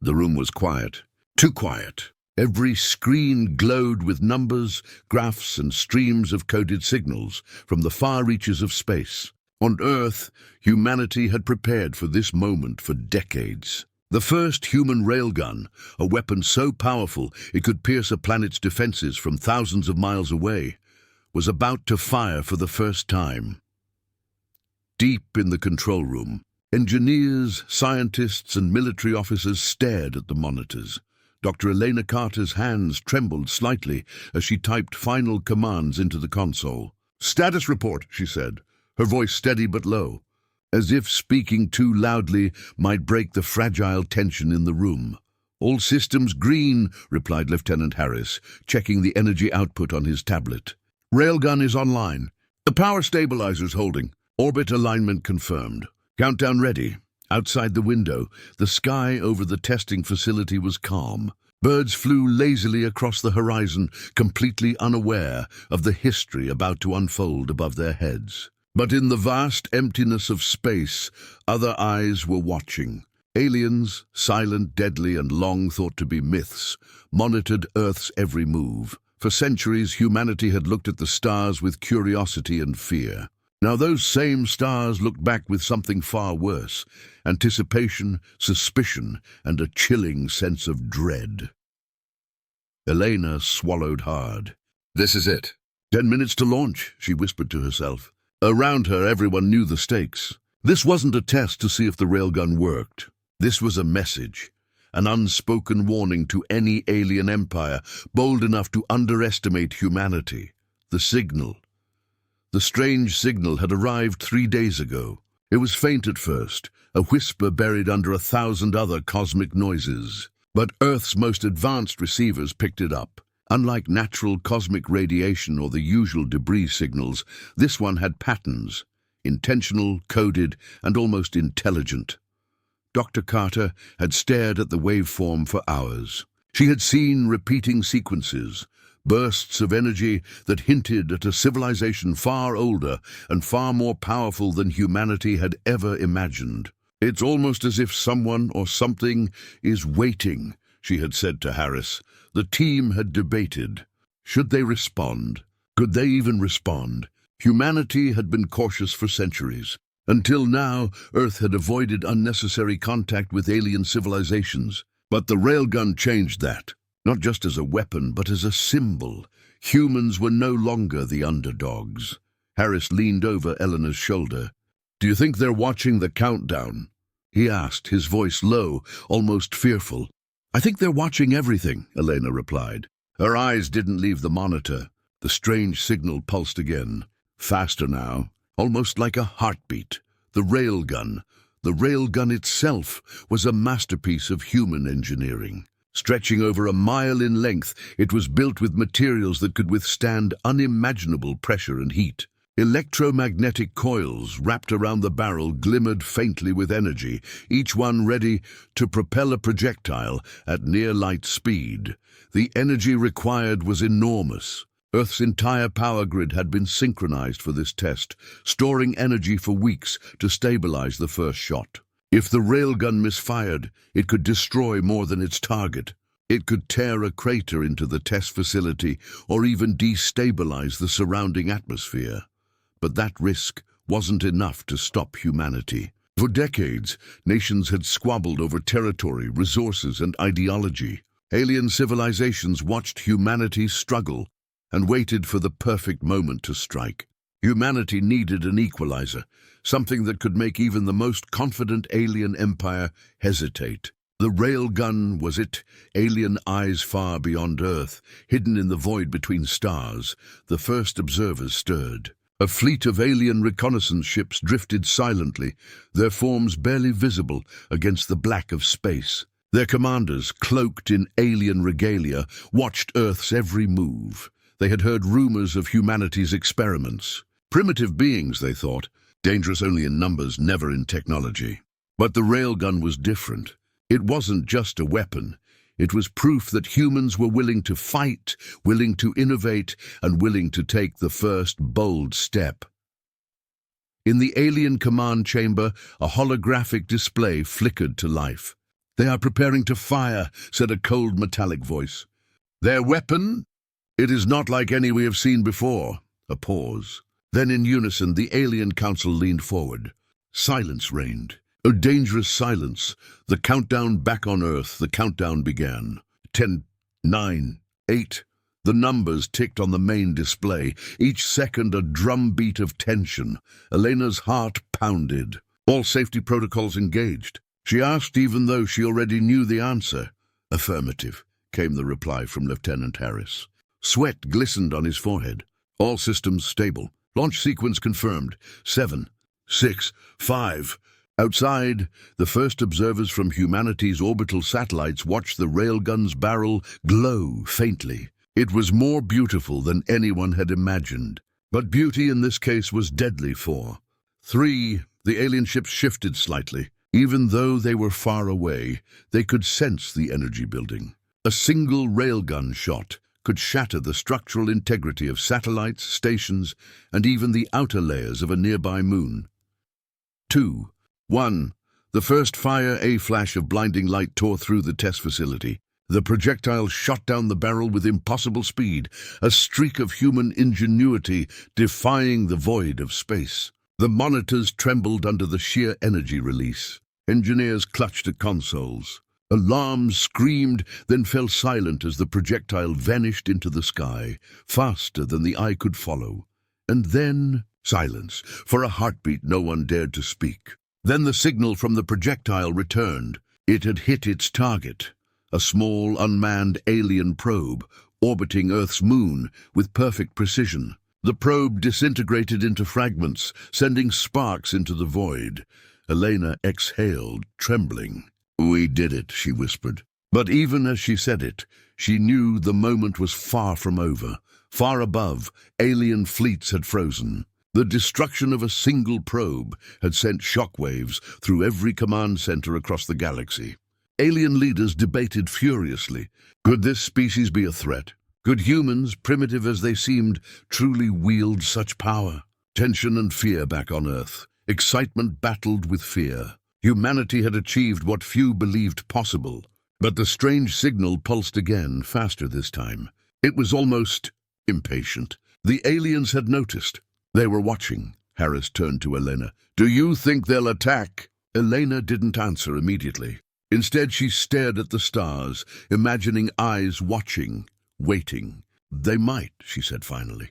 The room was quiet. Too quiet. Every screen glowed with numbers, graphs, and streams of coded signals from the far reaches of space. On Earth, humanity had prepared for this moment for decades. The first human railgun, a weapon so powerful it could pierce a planet's defenses from thousands of miles away, was about to fire for the first time. Deep in the control room, engineers, scientists, and military officers stared at the monitors. Dr. Elena Carter's hands trembled slightly as she typed final commands into the console. "Status report," she said, her voice steady but low, as if speaking too loudly might break the fragile tension in the room. "All systems green," replied Lieutenant Harris, checking the energy output on his tablet. "Railgun is online. The power stabilizer's holding. Orbit alignment confirmed. Countdown ready." Outside the window, the sky over the testing facility was calm. Birds flew lazily across the horizon, completely unaware of the history about to unfold above their heads. But in the vast emptiness of space, other eyes were watching. Aliens, silent, deadly, and long thought to be myths, monitored Earth's every move. For centuries, humanity had looked at the stars with curiosity and fear. Now those same stars looked back with something far worse: anticipation, suspicion, and a chilling sense of dread. Elena swallowed hard. "This is it. 10 minutes to launch," she whispered to herself. Around her, everyone knew the stakes. This wasn't a test to see if the railgun worked. This was a message, an unspoken warning to any alien empire bold enough to underestimate humanity. The signal. The strange signal had arrived 3 days ago. It was faint at first, a whisper buried under 1,000 other cosmic noises. But Earth's most advanced receivers picked it up. Unlike natural cosmic radiation or the usual debris signals, this one had patterns, intentional, coded, and almost intelligent. Dr. Carter had stared at the waveform for hours. She had seen repeating sequences, bursts of energy that hinted at a civilization far older and far more powerful than humanity had ever imagined. "It's almost as if someone or something is waiting," she had said to Harris. The team had debated. Should they respond? Could they even respond? Humanity had been cautious for centuries. Until now, Earth had avoided unnecessary contact with alien civilizations. But the railgun changed that. Not just as a weapon, but as a symbol. Humans were no longer the underdogs. Harris leaned over Eleanor's shoulder. "Do you think they're watching the countdown?" he asked, his voice low, almost fearful. "I think they're watching everything," Elena replied. Her eyes didn't leave the monitor. The strange signal pulsed again. Faster now, almost like a heartbeat. The railgun itself, was a masterpiece of human engineering. Stretching over a mile in length, it was built with materials that could withstand unimaginable pressure and heat. Electromagnetic coils wrapped around the barrel glimmered faintly with energy, each one ready to propel a projectile at near-light speed. The energy required was enormous. Earth's entire power grid had been synchronized for this test, storing energy for weeks to stabilize the first shot. If the railgun misfired, it could destroy more than its target. It could tear a crater into the test facility or even destabilize the surrounding atmosphere. But that risk wasn't enough to stop humanity. For decades, nations had squabbled over territory, resources, and ideology. Alien civilizations watched humanity struggle and waited for the perfect moment to strike. Humanity needed an equalizer, something that could make even the most confident alien empire hesitate. The railgun was it, alien eyes far beyond Earth, hidden in the void between stars. The first observers stirred. A fleet of alien reconnaissance ships drifted silently, their forms barely visible against the black of space. Their commanders, cloaked in alien regalia, watched Earth's every move. They had heard rumors of humanity's experiments. Primitive beings, they thought, dangerous only in numbers, never in technology. But the railgun was different. It wasn't just a weapon. It was proof that humans were willing to fight, willing to innovate, and willing to take the first bold step. In the alien command chamber, a holographic display flickered to life. "They are preparing to fire," said a cold metallic voice. "Their weapon? It is not like any we have seen before." A pause. Then in unison the alien council leaned forward. Silence reigned. A dangerous silence. The countdown back on Earth, the countdown began. 10, 9, 8. The numbers ticked on the main display, each second a drumbeat of tension. Elena's heart pounded. All safety protocols engaged. She asked even though she already knew the answer. "Affirmative," came the reply from Lieutenant Harris. Sweat glistened on his forehead. "All systems stable. Launch sequence confirmed. 7, 6, 5. Outside, the first observers from humanity's orbital satellites watched the railgun's barrel glow faintly. It was more beautiful than anyone had imagined. But beauty in this case was deadly for. 3. The alien ships shifted slightly. Even though they were far away, they could sense the energy building. A single railgun shot could shatter the structural integrity of satellites, stations, and even the outer layers of a nearby moon. 2. 1. The first fire, a flash of blinding light tore through the test facility. The projectile shot down the barrel with impossible speed, a streak of human ingenuity defying the void of space. The monitors trembled under the sheer energy release. Engineers clutched at consoles. Alarms screamed, then fell silent as the projectile vanished into the sky, faster than the eye could follow. And then silence. For a heartbeat, no one dared to speak. Then the signal from the projectile returned. It had hit its target, a small, unmanned alien probe, orbiting Earth's moon with perfect precision. The probe disintegrated into fragments, sending sparks into the void. Elena exhaled, trembling. "We did it," she whispered. But even as she said it, she knew the moment was far from over. Far above, alien fleets had frozen. The destruction of a single probe had sent shockwaves through every command center across the galaxy. Alien leaders debated furiously. Could this species be a threat? Could humans, primitive as they seemed, truly wield such power? Tension and fear back on Earth. Excitement battled with fear. Humanity had achieved what few believed possible. But the strange signal pulsed again, faster this time. It was almost impatient. The aliens had noticed. They were watching. Harris turned to Elena. "Do you think they'll attack?" Elena didn't answer immediately. Instead, she stared at the stars, imagining eyes watching, waiting. "They might," she said finally.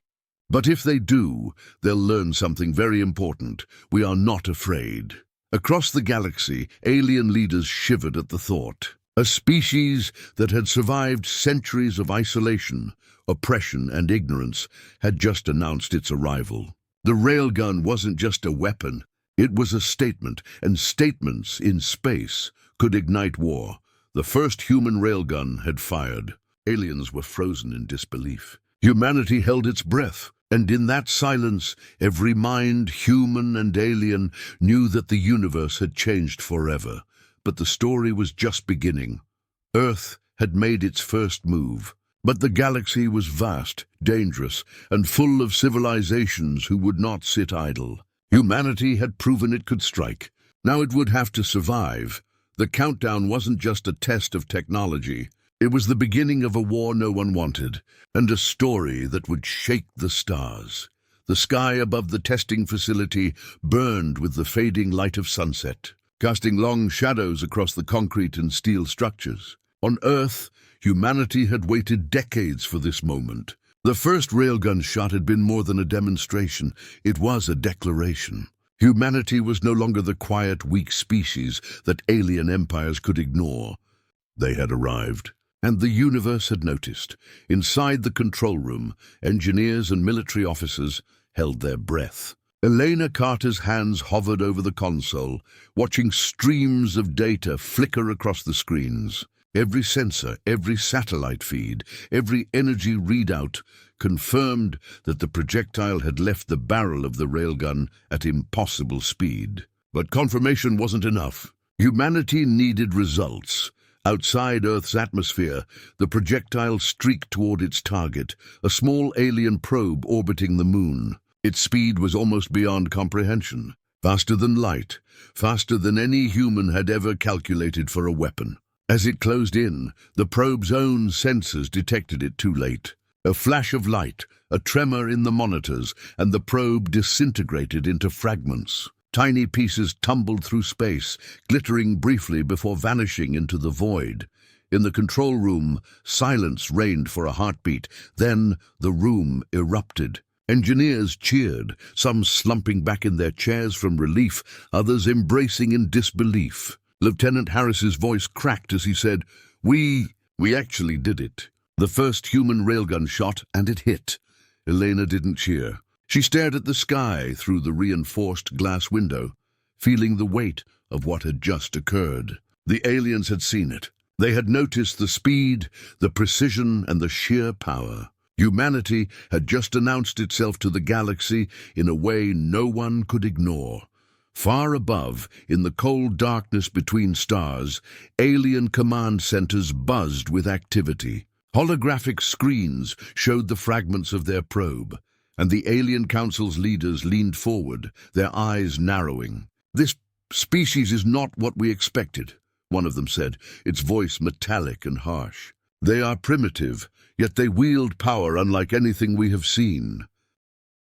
"But if they do, they'll learn something very important. We are not afraid." Across the galaxy, alien leaders shivered at the thought. A species that had survived centuries of isolation, oppression, and ignorance had just announced its arrival. The railgun wasn't just a weapon. It was a statement, and statements in space could ignite war. The first human railgun had fired. Aliens were frozen in disbelief. Humanity held its breath. And in that silence, every mind, human and alien, knew that the universe had changed forever. But the story was just beginning. Earth had made its first move. But the galaxy was vast, dangerous, and full of civilizations who would not sit idle. Humanity had proven it could strike. Now it would have to survive. The countdown wasn't just a test of technology. It was the beginning of a war no one wanted, and a story that would shake the stars. The sky above the testing facility burned with the fading light of sunset, casting long shadows across the concrete and steel structures. On Earth, humanity had waited decades for this moment. The first railgun shot had been more than a demonstration. It was a declaration. Humanity was no longer the quiet, weak species that alien empires could ignore. They had arrived. And the universe had noticed. Inside the control room, engineers and military officers held their breath. Elena Carter's hands hovered over the console, watching streams of data flicker across the screens. Every sensor, every satellite feed, every energy readout confirmed that the projectile had left the barrel of the railgun at impossible speed. But confirmation wasn't enough. Humanity needed results. Outside Earth's atmosphere, the projectile streaked toward its target, a small alien probe orbiting the moon. Its speed was almost beyond comprehension. Faster than light, faster than any human had ever calculated for a weapon. As it closed in, the probe's own sensors detected it too late. A flash of light, a tremor in the monitors, and the probe disintegrated into fragments. Tiny pieces tumbled through space, glittering briefly before vanishing into the void. In the control room, silence reigned for a heartbeat. Then the room erupted. Engineers cheered, some slumping back in their chairs from relief, others embracing in disbelief. Lieutenant Harris's voice cracked as he said, We actually did it. The first human railgun shot, and it hit. Elena didn't cheer. She stared at the sky through the reinforced glass window, feeling the weight of what had just occurred. The aliens had seen it. They had noticed the speed, the precision, and the sheer power. Humanity had just announced itself to the galaxy in a way no one could ignore. Far above, in the cold darkness between stars, alien command centers buzzed with activity. Holographic screens showed the fragments of their probe, and the Alien Council's leaders leaned forward, their eyes narrowing. "This species is not what we expected," one of them said, its voice metallic and harsh. "They are primitive, yet they wield power unlike anything we have seen."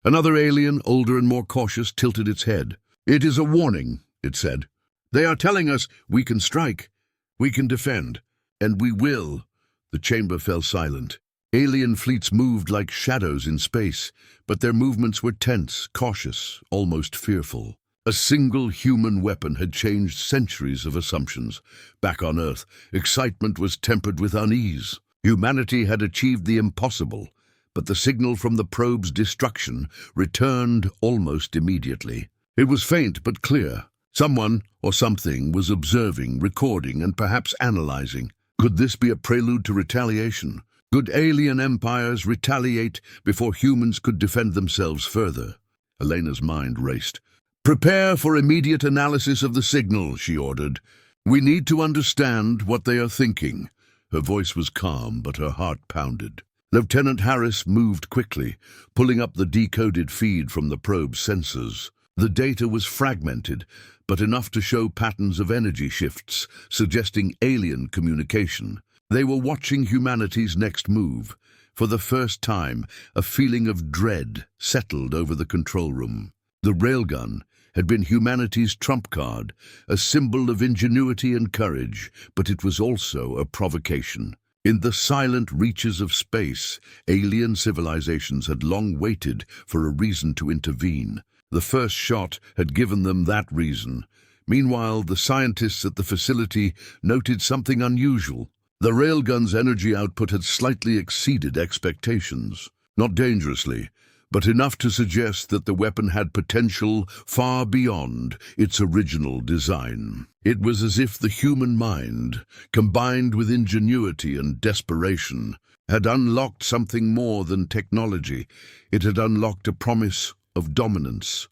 Another alien, older and more cautious, tilted its head. "It is a warning," it said. "They are telling us we can strike, we can defend, and we will." The chamber fell silent. Alien fleets moved like shadows in space, but their movements were tense, cautious, almost fearful. A single human weapon had changed centuries of assumptions. Back on Earth, excitement was tempered with unease. Humanity had achieved the impossible, but the signal from the probe's destruction returned almost immediately. It was faint but clear. Someone or something was observing, recording, and perhaps analyzing. Could this be a prelude to retaliation? Could alien empires retaliate before humans could defend themselves further? Elena's mind raced. "Prepare for immediate analysis of the signal," she ordered. "We need to understand what they are thinking." Her voice was calm, but her heart pounded. Lieutenant Harris moved quickly, pulling up the decoded feed from the probe's sensors. The data was fragmented, but enough to show patterns of energy shifts, suggesting alien communication. They were watching humanity's next move. For the first time, a feeling of dread settled over the control room. The railgun had been humanity's trump card, a symbol of ingenuity and courage, but it was also a provocation. In the silent reaches of space, alien civilizations had long waited for a reason to intervene. The first shot had given them that reason. Meanwhile, the scientists at the facility noted something unusual. The railgun's energy output had slightly exceeded expectations. Not dangerously, but enough to suggest that the weapon had potential far beyond its original design. It was as if the human mind, combined with ingenuity and desperation, had unlocked something more than technology. It had unlocked a promise of dominance.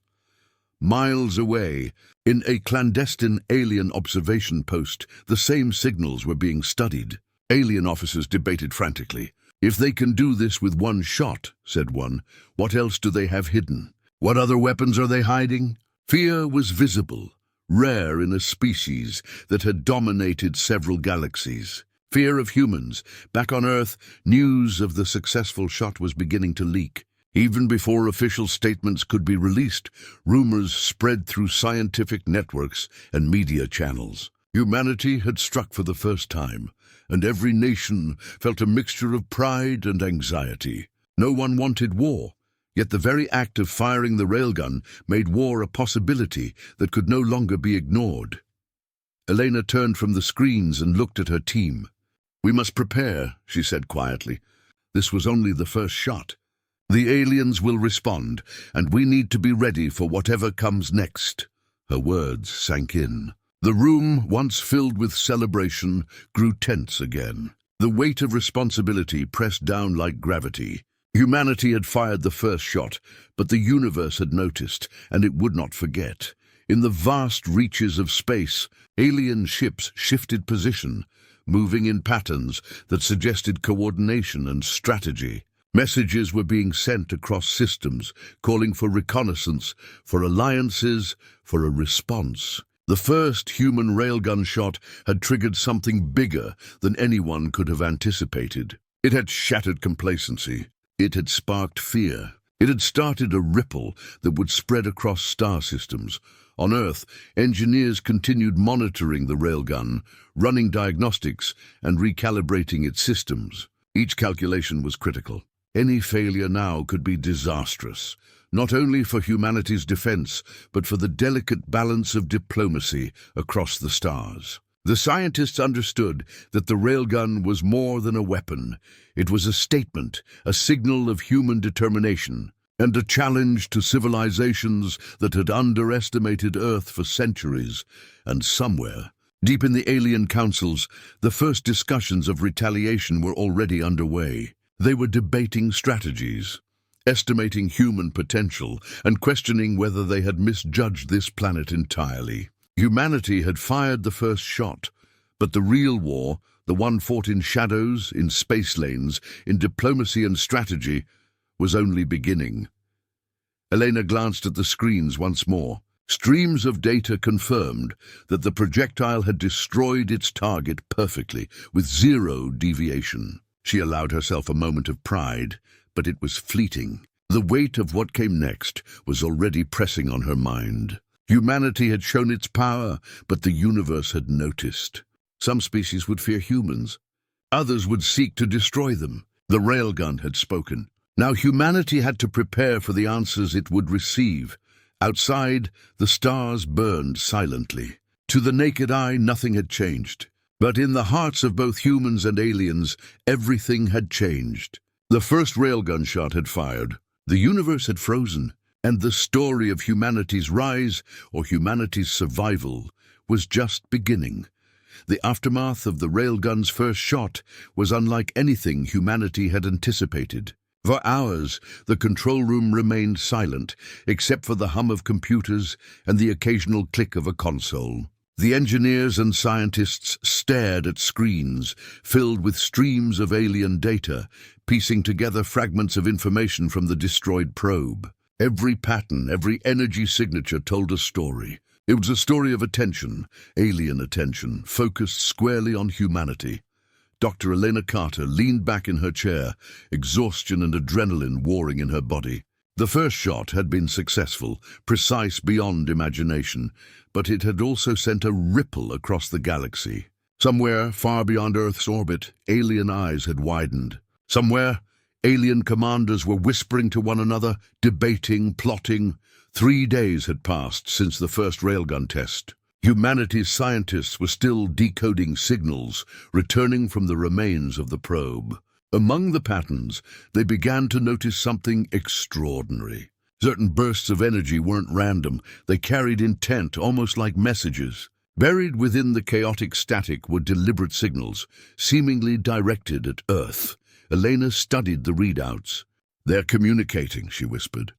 Miles away, in a clandestine alien observation post, the same signals were being studied. Alien officers debated frantically. "If they can do this with one shot," said one, "what else do they have hidden? What other weapons are they hiding?" Fear was visible, rare in a species that had dominated several galaxies. Fear of humans. Back on Earth, news of the successful shot was beginning to leak. Even before official statements could be released, rumors spread through scientific networks and media channels. Humanity had struck for the first time, and every nation felt a mixture of pride and anxiety. No one wanted war, yet the very act of firing the railgun made war a possibility that could no longer be ignored. Elena turned from the screens and looked at her team. "We must prepare," she said quietly. "This was only the first shot. The aliens will respond, and we need to be ready for whatever comes next." Her words sank in. The room, once filled with celebration, grew tense again. The weight of responsibility pressed down like gravity. Humanity had fired the first shot, but the universe had noticed, and it would not forget. In the vast reaches of space, alien ships shifted position, moving in patterns that suggested coordination and strategy. Messages were being sent across systems, calling for reconnaissance, for alliances, for a response. The first human railgun shot had triggered something bigger than anyone could have anticipated. It had shattered complacency. It had sparked fear. It had started a ripple that would spread across star systems. On Earth, engineers continued monitoring the railgun, running diagnostics and recalibrating its systems. Each calculation was critical. Any failure now could be disastrous, not only for humanity's defense, but for the delicate balance of diplomacy across the stars. The scientists understood that the railgun was more than a weapon. It was a statement, a signal of human determination, and a challenge to civilizations that had underestimated Earth for centuries. And somewhere, deep in the alien councils, the first discussions of retaliation were already underway. They were debating strategies, estimating human potential, and questioning whether they had misjudged this planet entirely. Humanity had fired the first shot, but the real war, the one fought in shadows, in space lanes, in diplomacy and strategy, was only beginning. Elena glanced at the screens once more. Streams of data confirmed that the projectile had destroyed its target perfectly, with zero deviation. She allowed herself a moment of pride, but it was fleeting. The weight of what came next was already pressing on her mind. Humanity had shown its power, but the universe had noticed. Some species would fear humans. Others would seek to destroy them. The railgun had spoken. Now humanity had to prepare for the answers it would receive. Outside, the stars burned silently. To the naked eye, nothing had changed. But in the hearts of both humans and aliens, everything had changed. The first railgun shot had fired. The universe had frozen, and the story of humanity's rise, or humanity's survival, was just beginning. The aftermath of the railgun's first shot was unlike anything humanity had anticipated. For hours, the control room remained silent, except for the hum of computers and the occasional click of a console. The engineers and scientists stared at screens filled with streams of alien data, piecing together fragments of information from the destroyed probe. Every pattern, every energy signature told a story. It was a story of attention, alien attention, focused squarely on humanity. Dr. Elena Carter leaned back in her chair, exhaustion and adrenaline warring in her body. The first shot had been successful, precise beyond imagination, but it had also sent a ripple across the galaxy. Somewhere, far beyond Earth's orbit, alien eyes had widened. Somewhere, alien commanders were whispering to one another, debating, plotting. 3 days had passed since the first railgun test. Humanity's scientists were still decoding signals, returning from the remains of the probe. Among the patterns, they began to notice something extraordinary. Certain bursts of energy weren't random. They carried intent, almost like messages. Buried within the chaotic static were deliberate signals, seemingly directed at Earth. Elena studied the readouts. "They're communicating," she whispered.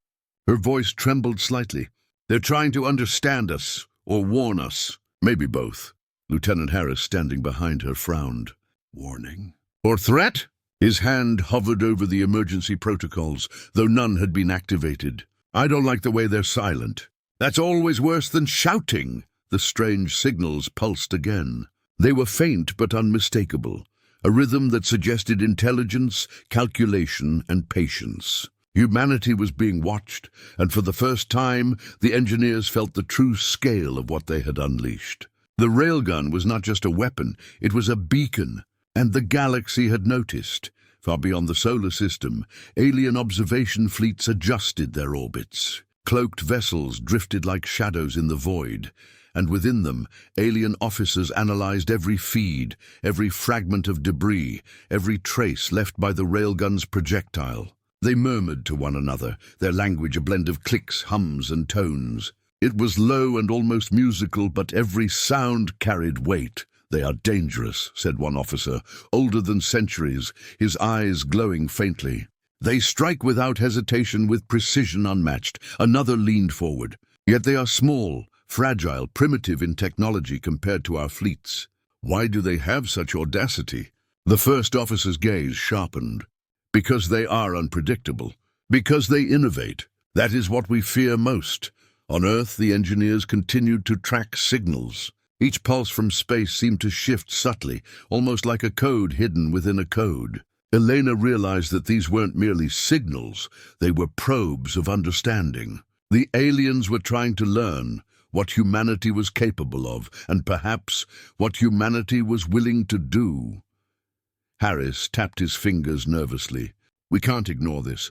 Her voice trembled slightly. "They're trying to understand us, or warn us. Maybe both." Lieutenant Harris, standing behind her, frowned. "Warning? Or threat?" His hand hovered over the emergency protocols, though none had been activated. "I don't like the way they're silent. That's always worse than shouting." The strange signals pulsed again. They were faint but unmistakable, a rhythm that suggested intelligence, calculation, and patience. Humanity was being watched, and for the first time, the engineers felt the true scale of what they had unleashed. The railgun was not just a weapon, it was a beacon. And the galaxy had noticed. Far beyond the solar system, alien observation fleets adjusted their orbits. Cloaked vessels drifted like shadows in the void, and within them, alien officers analyzed every feed, every fragment of debris, every trace left by the railgun's projectile. They murmured to one another, their language a blend of clicks, hums, and tones. It was low and almost musical, but every sound carried weight. "They are dangerous," said one officer, older than centuries, his eyes glowing faintly. "They strike without hesitation, with precision unmatched." Another leaned forward. "Yet they are small, fragile, primitive in technology compared to our fleets. Why do they have such audacity?" The first officer's gaze sharpened. Because they are unpredictable. Because they innovate. That is what we fear most. On Earth, the engineers continued to track signals. Each pulse from space seemed to shift subtly, almost like a code hidden within a code. Elena realized that these weren't merely signals, they were probes of understanding. The aliens were trying to learn what humanity was capable of, and perhaps what humanity was willing to do. Harris tapped his fingers nervously. We can't ignore this.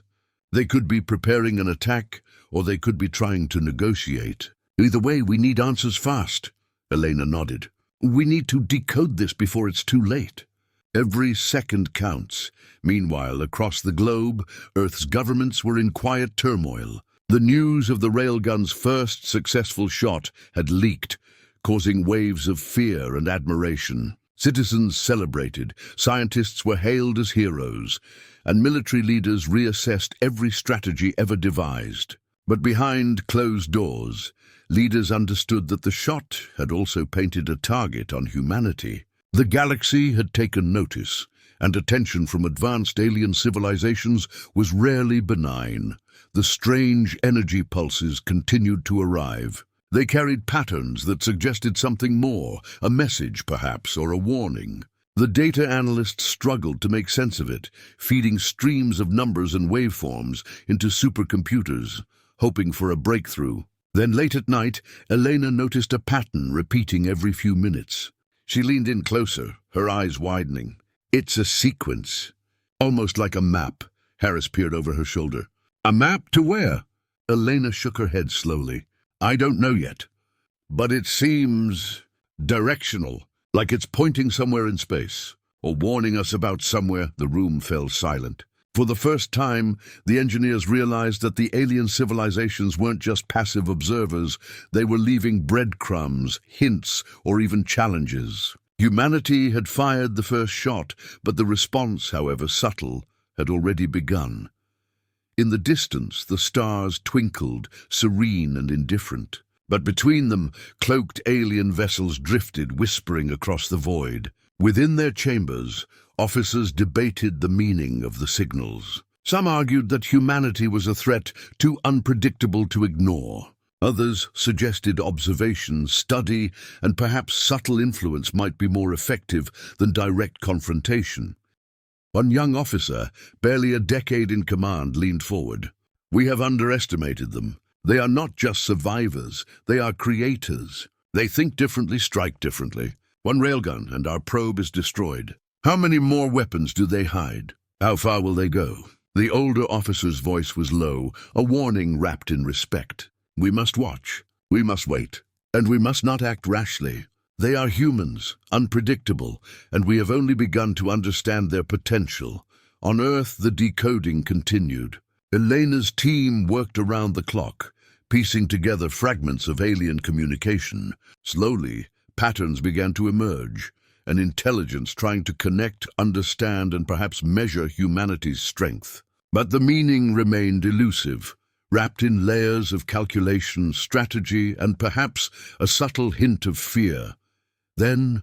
They could be preparing an attack, or they could be trying to negotiate. Either way, we need answers fast. Elena nodded. We need to decode this before it's too late. Every second counts. Meanwhile, across the globe, Earth's governments were in quiet turmoil. The news of the Railgun's first successful shot had leaked, causing waves of fear and admiration. Citizens celebrated, scientists were hailed as heroes, and military leaders reassessed every strategy ever devised. But behind closed doors, leaders understood that the shot had also painted a target on humanity. The galaxy had taken notice, and attention from advanced alien civilizations was rarely benign. The strange energy pulses continued to arrive. They carried patterns that suggested something more, a message perhaps, or a warning. The data analysts struggled to make sense of it, feeding streams of numbers and waveforms into supercomputers, hoping for a breakthrough. Then late at night, Elena noticed a pattern repeating every few minutes. She leaned in closer, her eyes widening. It's a sequence. Almost like a map. Harris peered over her shoulder. A map to where? Elena shook her head slowly. I don't know yet. But it seems directional, like it's pointing somewhere in space, or warning us about somewhere. The room fell silent. For the first time, the engineers realized that the alien civilizations weren't just passive observers. They were leaving breadcrumbs, hints, or even challenges. Humanity had fired the first shot, but the response, however subtle, had already begun. In the distance, the stars twinkled, serene and indifferent. But between them, cloaked alien vessels drifted, whispering across the void. Within their chambers, officers debated the meaning of the signals. Some argued that humanity was a threat too unpredictable to ignore. Others suggested observation, study, and perhaps subtle influence might be more effective than direct confrontation. One young officer, barely a decade in command, leaned forward. We have underestimated them. They are not just survivors, they are creators. They think differently, strike differently. One railgun and our probe is destroyed. How many more weapons do they hide? How far will they go? The older officer's voice was low, a warning wrapped in respect. We must watch, we must wait, and we must not act rashly. They are humans, unpredictable, and we have only begun to understand their potential. On Earth, the decoding continued. Elena's team worked around the clock, piecing together fragments of alien communication. Slowly, patterns began to emerge, an intelligence trying to connect, understand, and perhaps measure humanity's strength. But the meaning remained elusive, wrapped in layers of calculation, strategy, and perhaps a subtle hint of fear. Then,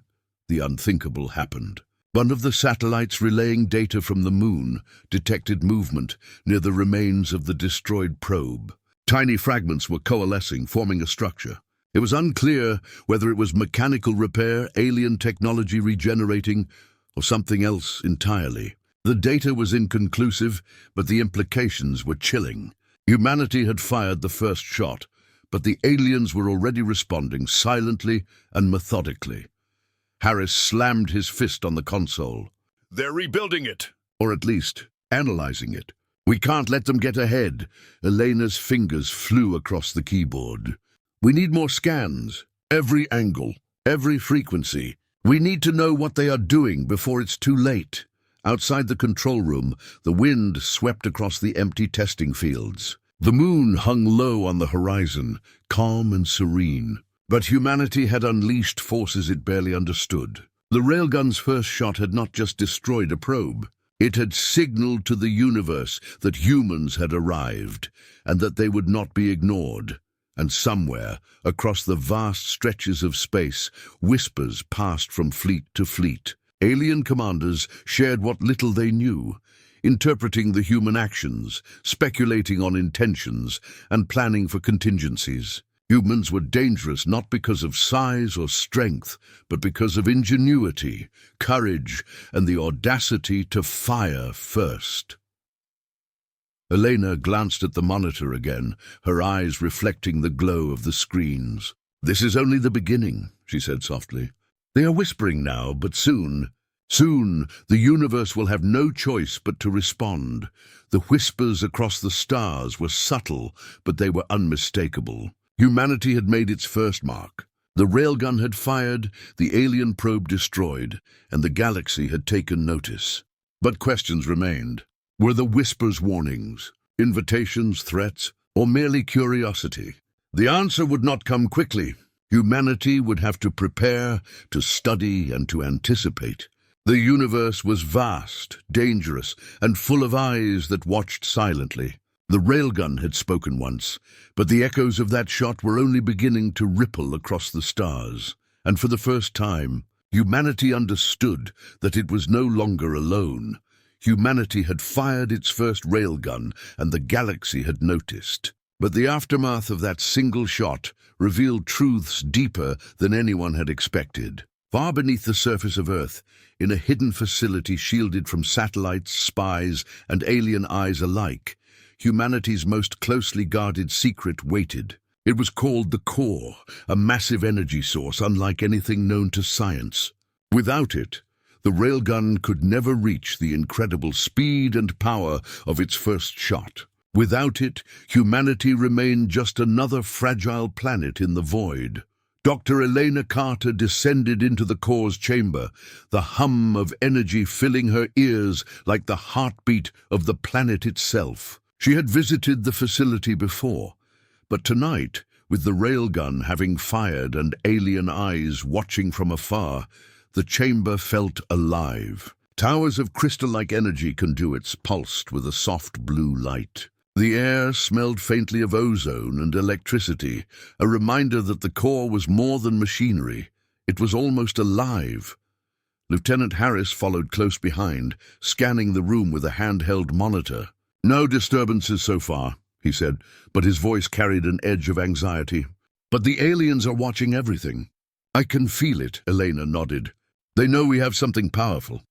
the unthinkable happened. One of the satellites relaying data from the moon detected movement near the remains of the destroyed probe. Tiny fragments were coalescing, forming a structure. It was unclear whether it was mechanical repair, alien technology regenerating, or something else entirely. The data was inconclusive, but the implications were chilling. Humanity had fired the first shot, but the aliens were already responding silently and methodically. Harris slammed his fist on the console. They're rebuilding it, or at least analyzing it. We can't let them get ahead. Elena's fingers flew across the keyboard. We need more scans, every angle, every frequency. We need to know what they are doing before it's too late. Outside the control room, the wind swept across the empty testing fields. The moon hung low on the horizon, calm and serene. But humanity had unleashed forces it barely understood. The railgun's first shot had not just destroyed a probe. It had signaled to the universe that humans had arrived, and that they would not be ignored. And somewhere, across the vast stretches of space, whispers passed from fleet to fleet. Alien commanders shared what little they knew. interpreting the human actions, speculating on intentions, and planning for contingencies. Humans were dangerous not because of size or strength, but because of ingenuity, courage, and the audacity to fire first. Elena glanced at the monitor again, her eyes reflecting the glow of the screens. "This is only the beginning," she said softly. "They are whispering now, but soon, the universe will have no choice but to respond." The whispers across the stars were subtle, but they were unmistakable. Humanity had made its first mark. The railgun had fired, the alien probe destroyed, and the galaxy had taken notice. But questions remained. Were the whispers warnings, invitations, threats, or merely curiosity? The answer would not come quickly. Humanity would have to prepare, to study, and to anticipate. The universe was vast, dangerous, and full of eyes that watched silently. The railgun had spoken once, but the echoes of that shot were only beginning to ripple across the stars. And for the first time, humanity understood that it was no longer alone. Humanity had fired its first railgun, and the galaxy had noticed. But the aftermath of that single shot revealed truths deeper than anyone had expected. Far beneath the surface of Earth, in a hidden facility shielded from satellites, spies, and alien eyes alike, humanity's most closely guarded secret waited. It was called the core, a massive energy source unlike anything known to science. Without it, the railgun could never reach the incredible speed and power of its first shot. Without it, humanity remained just another fragile planet in the void. Dr. Elena Carter descended into the core's chamber, the hum of energy filling her ears like the heartbeat of the planet itself. She had visited the facility before, but tonight, with the railgun having fired and alien eyes watching from afar, the chamber felt alive. Towers of crystal-like energy conduits pulsed with a soft blue light. The air smelled faintly of ozone and electricity, a reminder that the core was more than machinery. It was almost alive. Lieutenant Harris followed close behind, scanning the room with a handheld monitor. "No disturbances so far," he said, but his voice carried an edge of anxiety. "But the aliens are watching everything." "I can feel it," Elena nodded. "They know we have something powerful.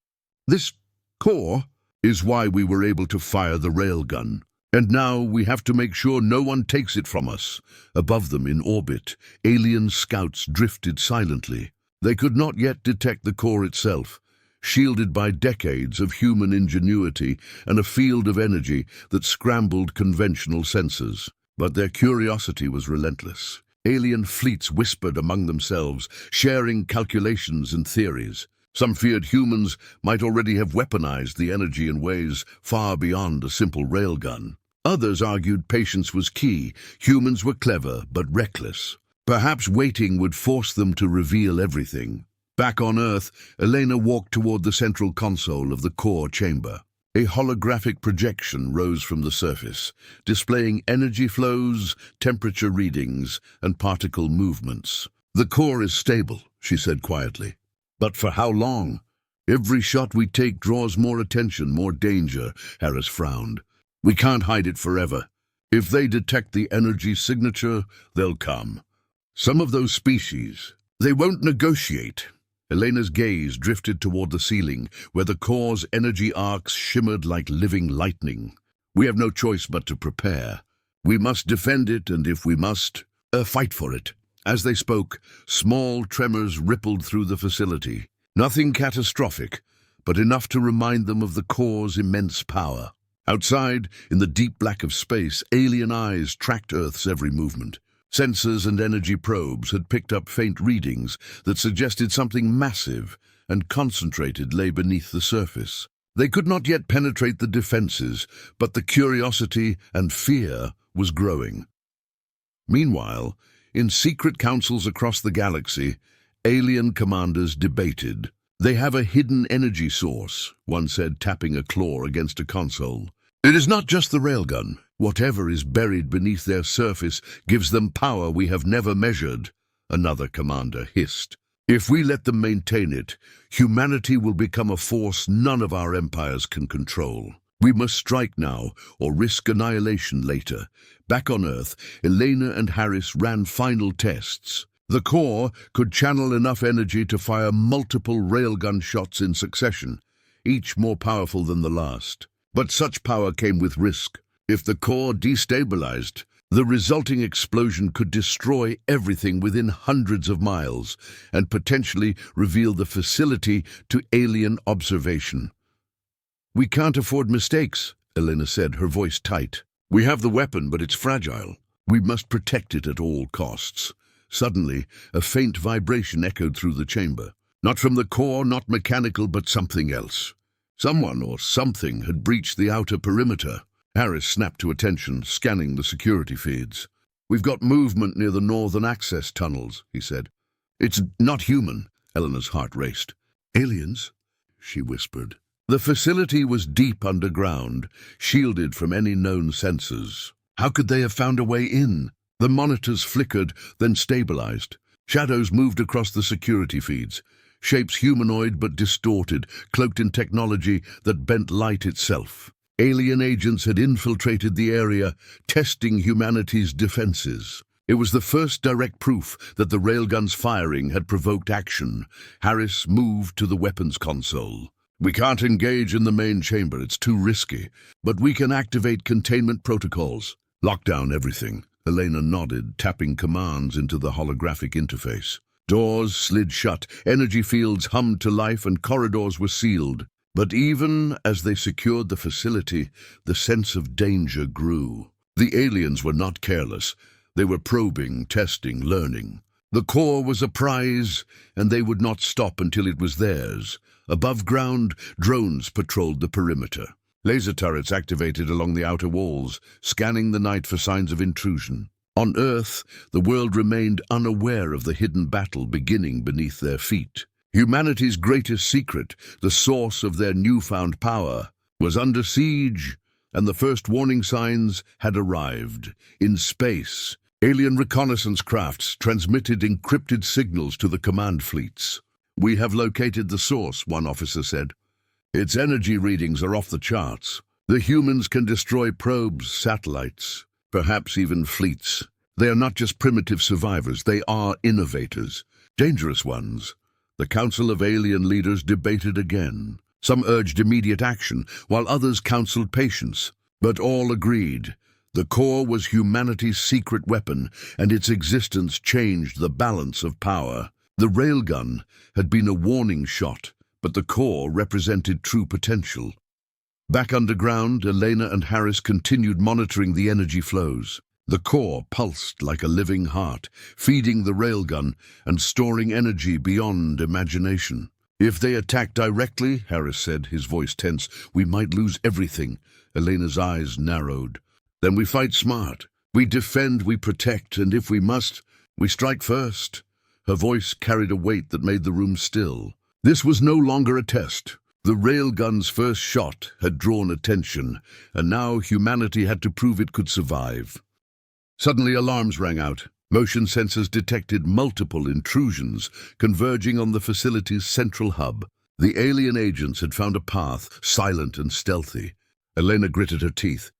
This core is why we were able to fire the railgun. And now we have to make sure no one takes it from us." Above them in orbit, alien scouts drifted silently. They could not yet detect the core itself, shielded by decades of human ingenuity and a field of energy that scrambled conventional sensors. But their curiosity was relentless. Alien fleets whispered among themselves, sharing calculations and theories. Some feared humans might already have weaponized the energy in ways far beyond a simple railgun. Others argued patience was key. Humans were clever, but reckless. Perhaps waiting would force them to reveal everything. Back on Earth, Elena walked toward the central console of the core chamber. A holographic projection rose from the surface, displaying energy flows, temperature readings, and particle movements. "The core is stable," she said quietly. "But for how long? Every shot we take draws more attention, more danger," Harris frowned. "We can't hide it forever. If they detect the energy signature, they'll come. Some of those species, they won't negotiate." Elena's gaze drifted toward the ceiling, where the core's energy arcs shimmered like living lightning. "We have no choice but to prepare. We must defend it, and if we must, fight for it." As they spoke, small tremors rippled through the facility. Nothing catastrophic, but enough to remind them of the core's immense power. Outside, in the deep black of space, alien eyes tracked Earth's every movement. Sensors and energy probes had picked up faint readings that suggested something massive and concentrated lay beneath the surface. They could not yet penetrate the defenses, but the curiosity and fear was growing. Meanwhile, in secret councils across the galaxy, alien commanders debated. "They have a hidden energy source," one said, tapping a claw against a console. "It is not just the railgun. Whatever is buried beneath their surface gives them power we have never measured," another commander hissed. "If we let them maintain it, humanity will become a force none of our empires can control." We must strike now, or risk annihilation later. Back on Earth, Elena and Harris ran final tests. The core could channel enough energy to fire multiple railgun shots in succession, each more powerful than the last. But such power came with risk. If the core destabilized, the resulting explosion could destroy everything within hundreds of miles and potentially reveal the facility to alien observation. "We can't afford mistakes," Elena said, her voice tight. "We have the weapon, but it's fragile. We must protect it at all costs." Suddenly, a faint vibration echoed through the chamber. Not from the core, not mechanical, but something else. Someone or something had breached the outer perimeter. Harris snapped to attention, scanning the security feeds. "We've got movement near the northern access tunnels," he said. "It's not human." Eleanor's heart raced. "Aliens?" she whispered. The facility was deep underground, shielded from any known sensors. How could they have found a way in? The monitors flickered, then stabilized. Shadows moved across the security feeds, shapes humanoid but distorted, cloaked in technology that bent light itself. Alien agents had infiltrated the area, testing humanity's defenses. It was the first direct proof that the railgun's firing had provoked action. Harris moved to the weapons console. "We can't engage in the main chamber, it's too risky, but we can activate containment protocols. Lock down everything." Elena nodded, tapping commands into the holographic interface. Doors slid shut, energy fields hummed to life, and corridors were sealed. But even as they secured the facility, the sense of danger grew. The aliens were not careless. They were probing, testing, learning. The core was a prize, and they would not stop until it was theirs. Above ground, drones patrolled the perimeter. Laser turrets activated along the outer walls, scanning the night for signs of intrusion. On Earth, the world remained unaware of the hidden battle beginning beneath their feet. Humanity's greatest secret, the source of their newfound power, was under siege, and the first warning signs had arrived. In space, alien reconnaissance crafts transmitted encrypted signals to the command fleets. "We have located the source," one officer said. "Its energy readings are off the charts. The humans can destroy probes, satellites, perhaps even fleets. They are not just primitive survivors, they are innovators, dangerous ones." The Council of Alien Leaders debated again. Some urged immediate action, while others counseled patience. But all agreed. The core was humanity's secret weapon, and its existence changed the balance of power. The railgun had been a warning shot, but the core represented true potential. Back underground, Elena and Harris continued monitoring the energy flows. The core pulsed like a living heart, feeding the railgun and storing energy beyond imagination. "If they attack directly," Harris said, his voice tense, "we might lose everything." Elena's eyes narrowed. "Then we fight smart. We defend, we protect, and if we must, we strike first." Her voice carried a weight that made the room still. This was no longer a test. The railgun's first shot had drawn attention, and now humanity had to prove it could survive. Suddenly alarms rang out. Motion sensors detected multiple intrusions converging on the facility's central hub. The alien agents had found a path, silent and stealthy. Elena gritted her teeth.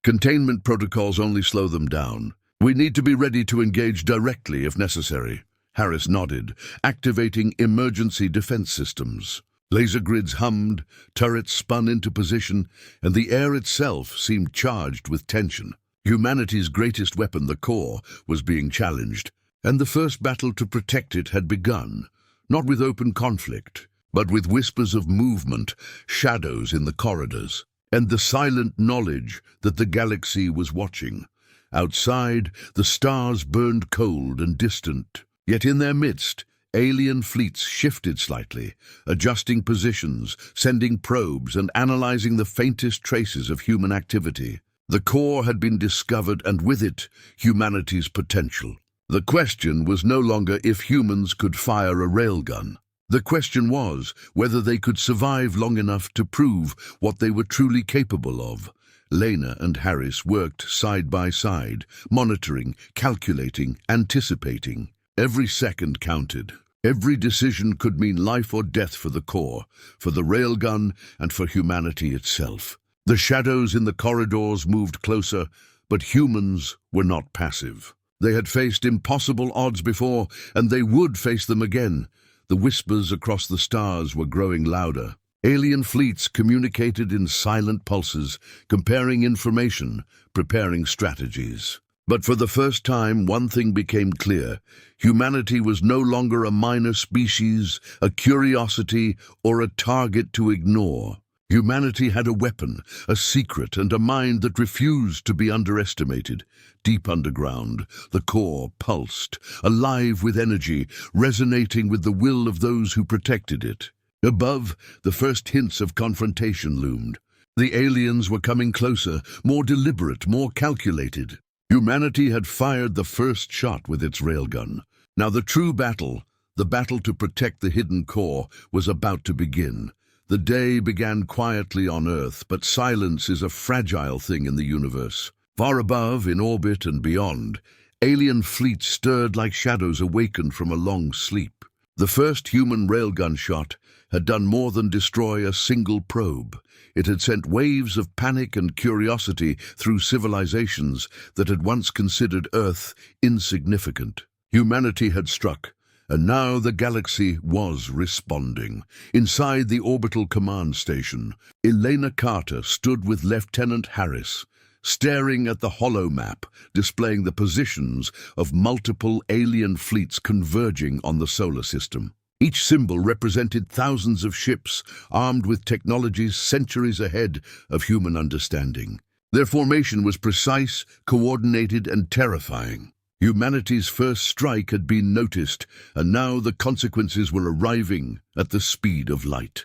"Containment protocols only slow them down. We need to be ready to engage directly if necessary." Harris nodded, activating emergency defense systems. Laser grids hummed, turrets spun into position, and the air itself seemed charged with tension. Humanity's greatest weapon, the core, was being challenged, and the first battle to protect it had begun, not with open conflict, but with whispers of movement, shadows in the corridors, and the silent knowledge that the galaxy was watching. Outside, the stars burned cold and distant, yet in their midst, alien fleets shifted slightly, adjusting positions, sending probes, and analyzing the faintest traces of human activity. The core had been discovered, and with it, humanity's potential. The question was no longer if humans could fire a railgun. The question was whether they could survive long enough to prove what they were truly capable of. Lena and Harris worked side by side, monitoring, calculating, anticipating. Every second counted. Every decision could mean life or death for the core, for the railgun, and for humanity itself. The shadows in the corridors moved closer, but humans were not passive. They had faced impossible odds before, and they would face them again. The whispers across the stars were growing louder. Alien fleets communicated in silent pulses, comparing information, preparing strategies. But for the first time, one thing became clear. Humanity was no longer a minor species, a curiosity, or a target to ignore. Humanity had a weapon, a secret, and a mind that refused to be underestimated. Deep underground, the core pulsed, alive with energy, resonating with the will of those who protected it. Above, the first hints of confrontation loomed. The aliens were coming closer, more deliberate, more calculated. Humanity had fired the first shot with its railgun. Now the true battle, the battle to protect the hidden core, was about to begin. The day began quietly on Earth, but silence is a fragile thing in the universe. Far above, in orbit and beyond, alien fleets stirred like shadows awakened from a long sleep. The first human railgun shot had done more than destroy a single probe. It had sent waves of panic and curiosity through civilizations that had once considered Earth insignificant. Humanity had struck, and now the galaxy was responding. Inside the orbital command station, Elena Carter stood with Lieutenant Harris, staring at the hollow map displaying the positions of multiple alien fleets converging on the solar system. Each symbol represented thousands of ships armed with technologies centuries ahead of human understanding. Their formation was precise, coordinated, and terrifying. Humanity's first strike had been noticed, and now the consequences were arriving at the speed of light.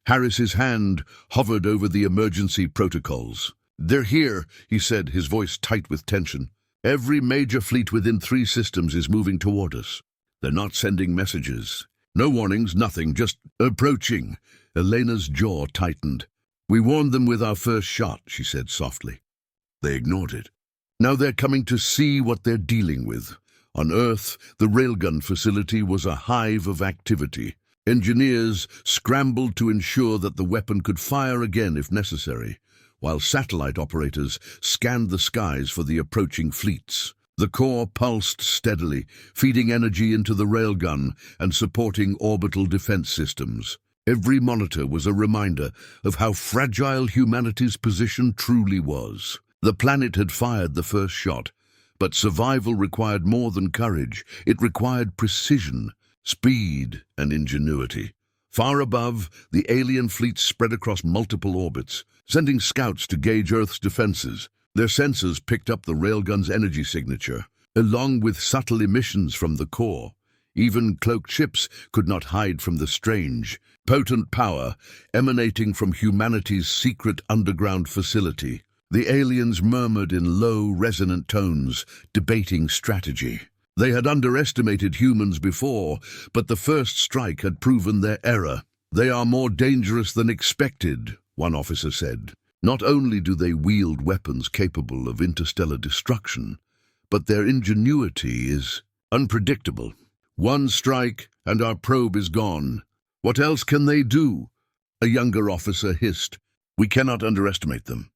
Harris's hand hovered over the emergency protocols. "They're here," he said, his voice tight with tension. "Every major fleet within 3 systems is moving toward us. They're not sending messages. No warnings, nothing, just approaching." Elena's jaw tightened. "We warned them with our first shot," she said softly. They ignored it. Now they're coming to see what they're dealing with. On Earth, the railgun facility was a hive of activity. Engineers scrambled to ensure that the weapon could fire again if necessary, while satellite operators scanned the skies for the approaching fleets. The core pulsed steadily, feeding energy into the railgun and supporting orbital defense systems. Every monitor was a reminder of how fragile humanity's position truly was. The planet had fired the first shot, but survival required more than courage. It required precision, speed, and ingenuity. Far above, the alien fleet spread across multiple orbits, sending scouts to gauge Earth's defenses. Their sensors picked up the railgun's energy signature, along with subtle emissions from the core. Even cloaked ships could not hide from the strange, potent power emanating from humanity's secret underground facility. The aliens murmured in low, resonant tones, debating strategy. They had underestimated humans before, but the first strike had proven their error. "They are more dangerous than expected," one officer said. "Not only do they wield weapons capable of interstellar destruction, but their ingenuity is unpredictable. One strike, and our probe is gone. What else can they do?" A younger officer hissed. "We cannot underestimate them.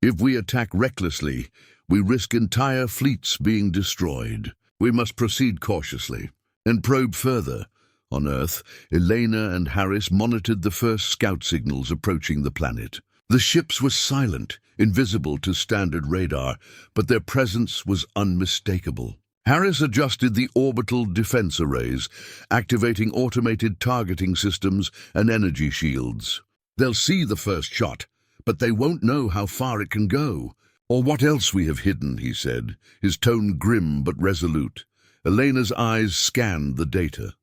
If we attack recklessly, we risk entire fleets being destroyed. We must proceed cautiously and probe further." On Earth, Elena and Harris monitored the first scout signals approaching the planet. The ships were silent, invisible to standard radar, but their presence was unmistakable. Harris adjusted the orbital defense arrays, activating automated targeting systems and energy shields. "They'll see the first shot, but they won't know how far it can go, or what else we have hidden," he said, his tone grim but resolute. Elena's eyes scanned the data.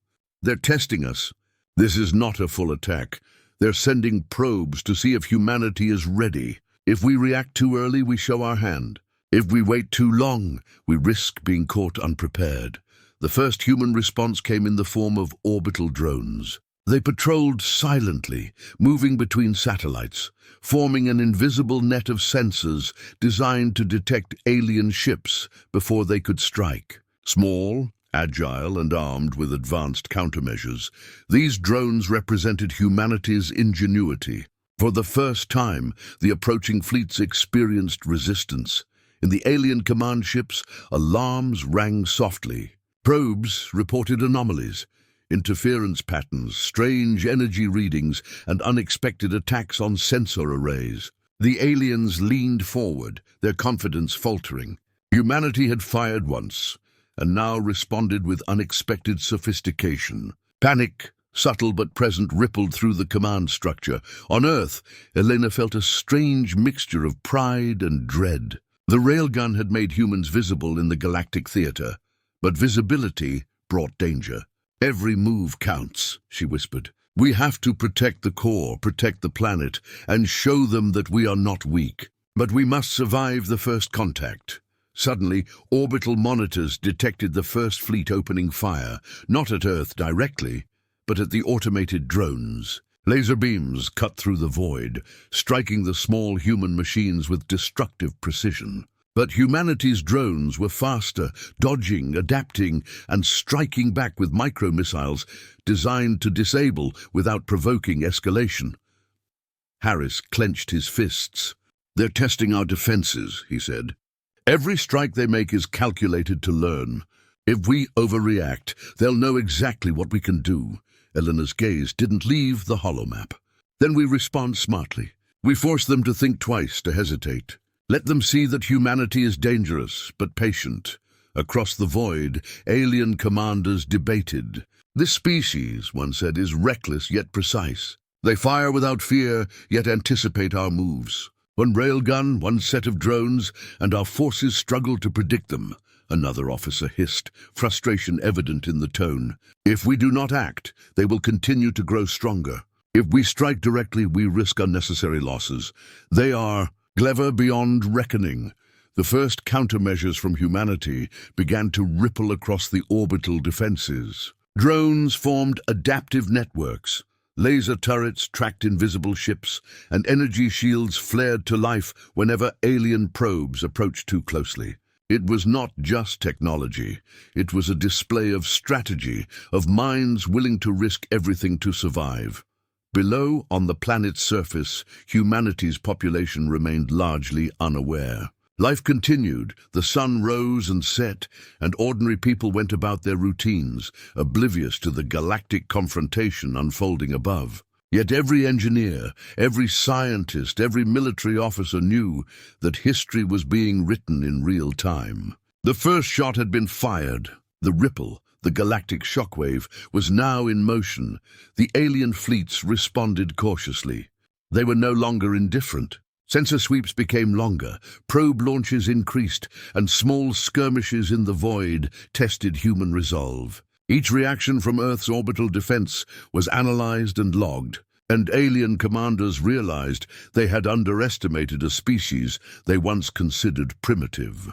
"They're testing us. This is not a full attack. They're sending probes to see if humanity is ready. If we react too early, we show our hand. If we wait too long, we risk being caught unprepared." The first human response came in the form of orbital drones. They patrolled silently, moving between satellites, forming an invisible net of sensors designed to detect alien ships before they could strike. Small, agile, and armed with advanced countermeasures, these drones represented humanity's ingenuity. For the first time, the approaching fleets experienced resistance. In the alien command ships, alarms rang softly. Probes reported anomalies, interference patterns, strange energy readings, and unexpected attacks on sensor arrays. The aliens leaned forward, their confidence faltering. Humanity had fired once, and now responded with unexpected sophistication. Panic, subtle but present, rippled through the command structure. On Earth, Elena felt a strange mixture of pride and dread. The railgun had made humans visible in the galactic theater, but visibility brought danger. "Every move counts," she whispered. "We have to protect the core, protect the planet, and show them that we are not weak. But we must survive the first contact." Suddenly, orbital monitors detected the first fleet opening fire, not at Earth directly, but at the automated drones. Laser beams cut through the void, striking the small human machines with destructive precision. But humanity's drones were faster, dodging, adapting, and striking back with micro-missiles designed to disable without provoking escalation. Harris clenched his fists. "They're testing our defenses," he said. "Every strike they make is calculated to learn. If we overreact, they'll know exactly what we can do." Elena's gaze didn't leave the holomap. "Then we respond smartly. We force them to think twice, to hesitate. Let them see that humanity is dangerous, but patient." Across the void, alien commanders debated. "This species," one said, "is reckless yet precise. They fire without fear, yet anticipate our moves. One railgun, one set of drones, and our forces struggle to predict them." Another officer hissed, frustration evident in the tone. "If we do not act, they will continue to grow stronger. If we strike directly, we risk unnecessary losses. They are clever beyond reckoning." The first countermeasures from humanity began to ripple across the orbital defenses. Drones formed adaptive networks. Laser turrets tracked invisible ships, and energy shields flared to life whenever alien probes approached too closely. It was not just technology. It was a display of strategy, of minds willing to risk everything to survive. Below, on the planet's surface, humanity's population remained largely unaware. Life continued, the sun rose and set, and ordinary people went about their routines, oblivious to the galactic confrontation unfolding above. Yet every engineer, every scientist, every military officer knew that history was being written in real time. The first shot had been fired. The ripple, the galactic shockwave, was now in motion. The alien fleets responded cautiously. They were no longer indifferent. Sensor sweeps became longer, probe launches increased, and small skirmishes in the void tested human resolve. Each reaction from Earth's orbital defense was analyzed and logged, and alien commanders realized they had underestimated a species they once considered primitive.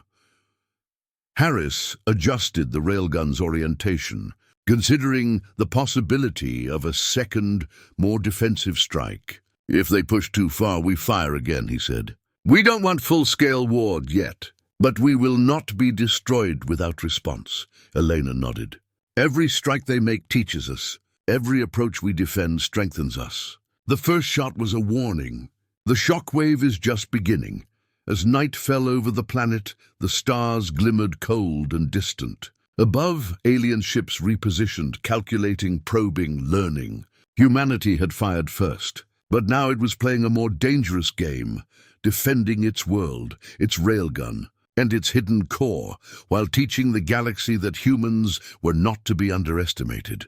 Harris adjusted the railgun's orientation, considering the possibility of a second, more defensive strike. "If they push too far, we fire again," he said. "We don't want full-scale war yet, but we will not be destroyed without response." Elena nodded. "Every strike they make teaches us. Every approach we defend strengthens us." The first shot was a warning. The shockwave is just beginning. As night fell over the planet, the stars glimmered cold and distant. Above, alien ships repositioned, calculating, probing, learning. Humanity had fired first, but now it was playing a more dangerous game, defending its world, its railgun, and its hidden core, while teaching the galaxy that humans were not to be underestimated.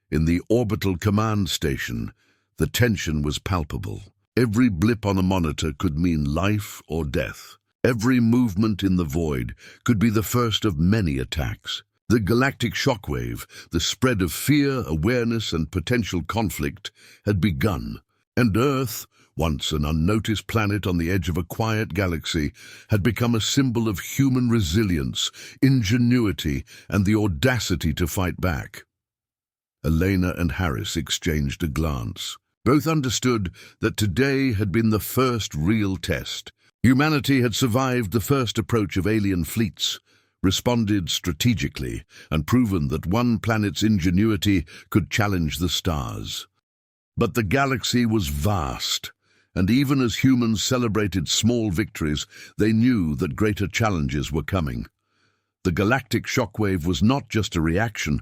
In the orbital command station, the tension was palpable. Every blip on a monitor could mean life or death. Every movement in the void could be the first of many attacks. The galactic shockwave, the spread of fear, awareness, and potential conflict, had begun, and Earth, once an unnoticed planet on the edge of a quiet galaxy, had become a symbol of human resilience, ingenuity, and the audacity to fight back. Elena and Harris exchanged a glance. Both understood that today had been the first real test. Humanity had survived the first approach of alien fleets, responded strategically, and proven that one planet's ingenuity could challenge the stars. But the galaxy was vast, and even as humans celebrated small victories, they knew that greater challenges were coming. The galactic shockwave was not just a reaction,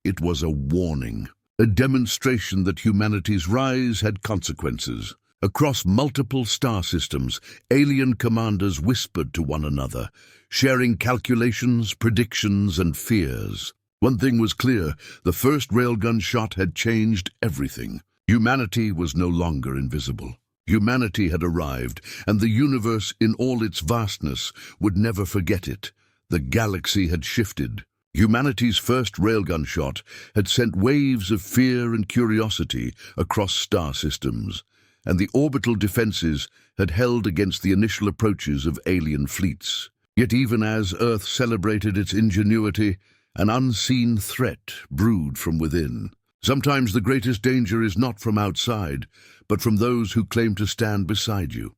it was a warning, a demonstration that humanity's rise had consequences. Across multiple star systems, alien commanders whispered to one another, sharing calculations, predictions, and fears. One thing was clear, the first railgun shot had changed everything. Humanity was no longer invisible. Humanity had arrived, and the universe in all its vastness would never forget it. The galaxy had shifted. Humanity's first railgun shot had sent waves of fear and curiosity across star systems, and the orbital defenses had held against the initial approaches of alien fleets. Yet even as Earth celebrated its ingenuity, an unseen threat brewed from within. Sometimes the greatest danger is not from outside, but from those who claim to stand beside you.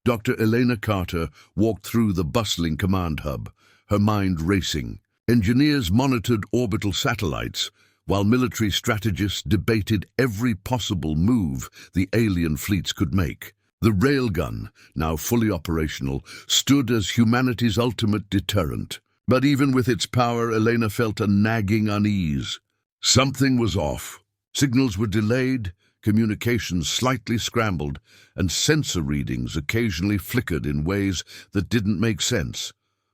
Dr. Elena Carter walked through the bustling command hub, her mind racing. Engineers monitored orbital satellites, while military strategists debated every possible move the alien fleets could make. The railgun, now fully operational, stood as humanity's ultimate deterrent. But even with its power, Elena felt a nagging unease. Something was off. Signals were delayed, communications slightly scrambled, and sensor readings occasionally flickered in ways that didn't make sense.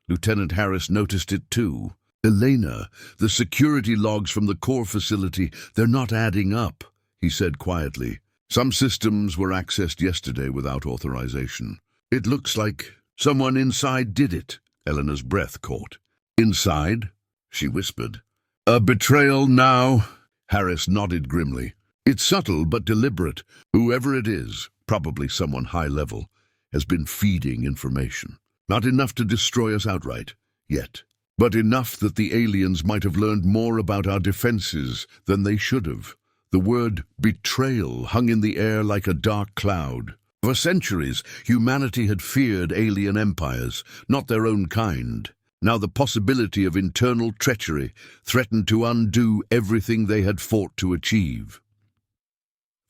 Lieutenant Harris noticed it too. "Elena, the security logs from the core facility, they're not adding up," he said quietly. "Some systems were accessed yesterday without authorization. It looks like someone inside did it." Elena's breath caught. "Inside?" she whispered. "A betrayal now?" Harris nodded grimly. "It's subtle but deliberate. Whoever it is, probably someone high level, has been feeding information. Not enough to destroy us outright, yet. But enough that the aliens might have learned more about our defenses than they should have." The word betrayal hung in the air like a dark cloud. For centuries, humanity had feared alien empires, not their own kind. Now the possibility of internal treachery threatened to undo everything they had fought to achieve.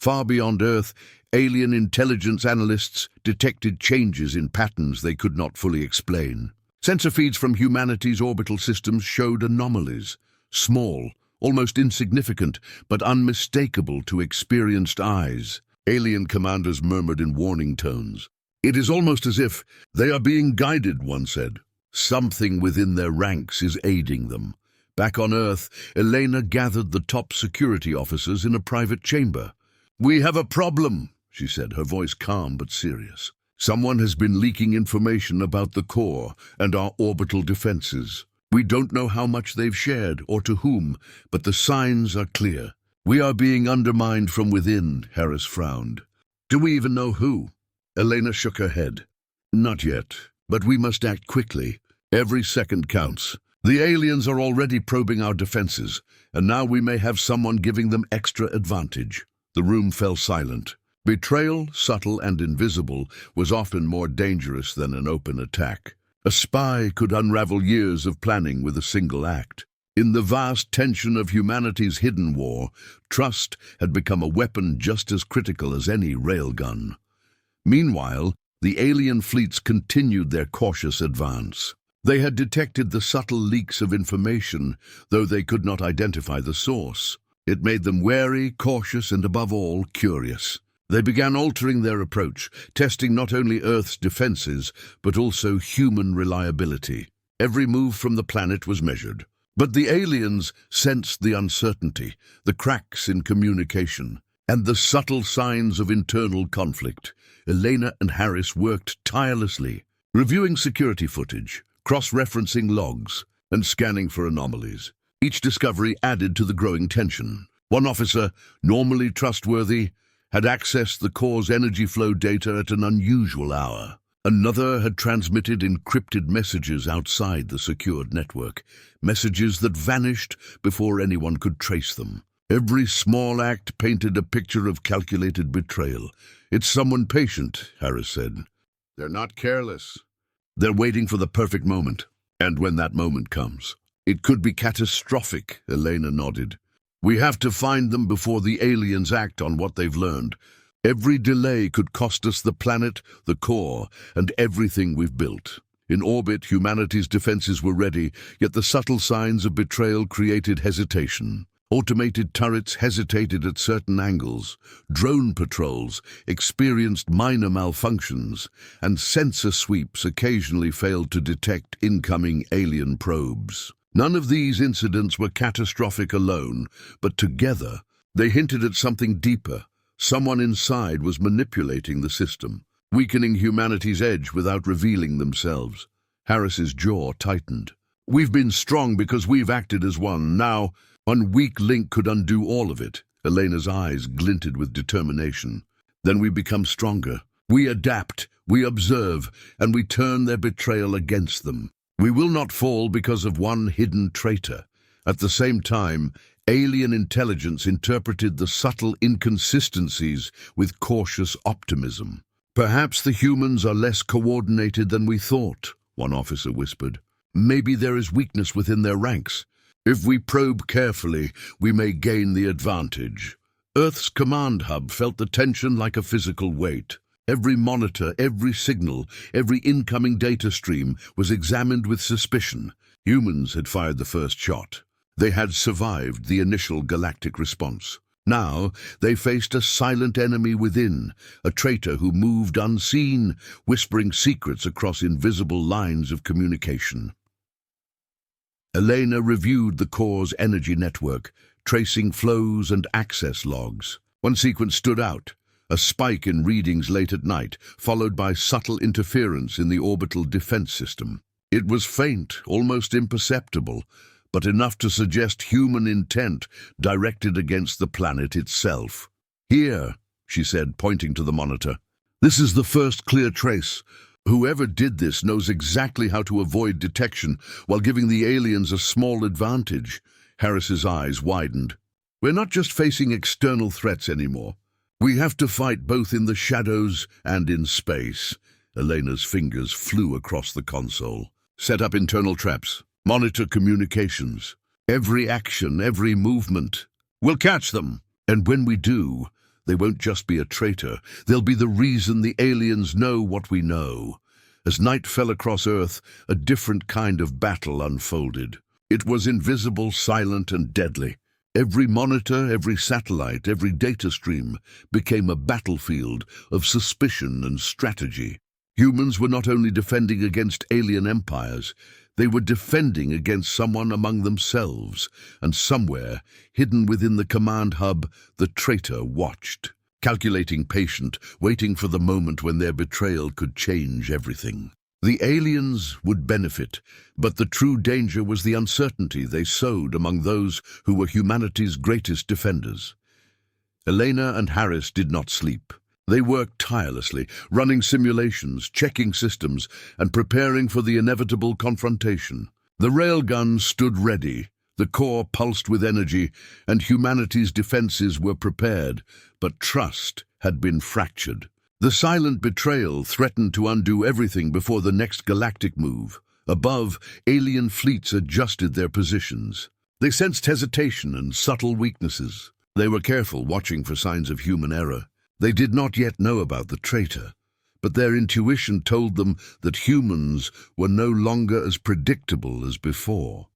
Far beyond Earth, alien intelligence analysts detected changes in patterns they could not fully explain. Sensor feeds from humanity's orbital systems showed anomalies, small, almost insignificant, but unmistakable to experienced eyes. Alien commanders murmured in warning tones. "It is almost as if they are being guided," one said. "Something within their ranks is aiding them." Back on Earth, Elena gathered the top security officers in a private chamber. "We have a problem," she said, her voice calm but serious. "Someone has been leaking information about the core and our orbital defenses. We don't know how much they've shared or to whom, but the signs are clear. We are being undermined from within," Harris frowned. "Do we even know who?" Elena shook her head. "Not yet, but we must act quickly. Every second counts. The aliens are already probing our defenses, and now we may have someone giving them extra advantage." The room fell silent. Betrayal, subtle and invisible, was often more dangerous than an open attack. A spy could unravel years of planning with a single act. In the vast tension of humanity's hidden war, trust had become a weapon just as critical as any railgun. Meanwhile, the alien fleets continued their cautious advance. They had detected the subtle leaks of information, though they could not identify the source. It made them wary, cautious, and above all, curious. They began altering their approach, testing not only Earth's defenses, but also human reliability. Every move from the planet was measured. But the aliens sensed the uncertainty, the cracks in communication, and the subtle signs of internal conflict. Elena and Harris worked tirelessly, reviewing security footage, cross-referencing logs, and scanning for anomalies. Each discovery added to the growing tension. One officer, normally trustworthy, had accessed the core's energy flow data at an unusual hour. Another had transmitted encrypted messages outside the secured network, messages that vanished before anyone could trace them. Every small act painted a picture of calculated betrayal. "It's someone patient," Harris said. "They're not careless. They're waiting for the perfect moment. And when that moment comes, it could be catastrophic," Elena nodded. We have to find them before the aliens act on what they've learned. Every delay could cost us the planet, the core, and everything we've built. In orbit, humanity's defenses were ready, yet the subtle signs of betrayal created hesitation. Automated turrets hesitated at certain angles, drone patrols experienced minor malfunctions, and sensor sweeps occasionally failed to detect incoming alien probes. None of these incidents were catastrophic alone, but together they hinted at something deeper. Someone inside was manipulating the system, weakening humanity's edge without revealing themselves. Harris's jaw tightened. We've been strong because we've acted as one. Now, one weak link could undo all of it. Elena's eyes glinted with determination. Then we become stronger. We adapt, we observe, and we turn their betrayal against them. We will not fall because of one hidden traitor. At the same time, alien intelligence interpreted the subtle inconsistencies with cautious optimism. Perhaps the humans are less coordinated than we thought, one officer whispered. Maybe there is weakness within their ranks. If we probe carefully, we may gain the advantage. Earth's command hub felt the tension like a physical weight. Every monitor, every signal, every incoming data stream was examined with suspicion. Humans had fired the first shot. They had survived the initial galactic response. Now they faced a silent enemy within, a traitor who moved unseen, whispering secrets across invisible lines of communication. Elena reviewed the core's energy network, tracing flows and access logs. One sequence stood out, a spike in readings late at night, followed by subtle interference in the orbital defense system. It was faint, almost imperceptible, but enough to suggest human intent directed against the planet itself. "Here," she said, pointing to the monitor. "This is the first clear trace. Whoever did this knows exactly how to avoid detection while giving the aliens a small advantage." Harris's eyes widened. "We're not just facing external threats anymore. We have to fight both in the shadows and in space." Elena's fingers flew across the console. "Set up internal traps. Monitor communications. Every action, every movement. We'll catch them. And when we do, they won't just be a traitor. They'll be the reason the aliens know what we know." As night fell across Earth, a different kind of battle unfolded. It was invisible, silent, and deadly. Every monitor, every satellite, every data stream became a battlefield of suspicion and strategy. Humans were not only defending against alien empires, they were defending against someone among themselves, and somewhere, hidden within the command hub, the traitor watched, calculating, patient, waiting for the moment when their betrayal could change everything. The aliens would benefit, but the true danger was the uncertainty they sowed among those who were humanity's greatest defenders. Elena and Harris did not sleep. They worked tirelessly, running simulations, checking systems, and preparing for the inevitable confrontation. The railgun stood ready, the core pulsed with energy, and humanity's defenses were prepared, but trust had been fractured. The silent betrayal threatened to undo everything before the next galactic move. Above, alien fleets adjusted their positions. They sensed hesitation and subtle weaknesses. They were careful, watching for signs of human error. They did not yet know about the traitor, but their intuition told them that humans were no longer as predictable as before.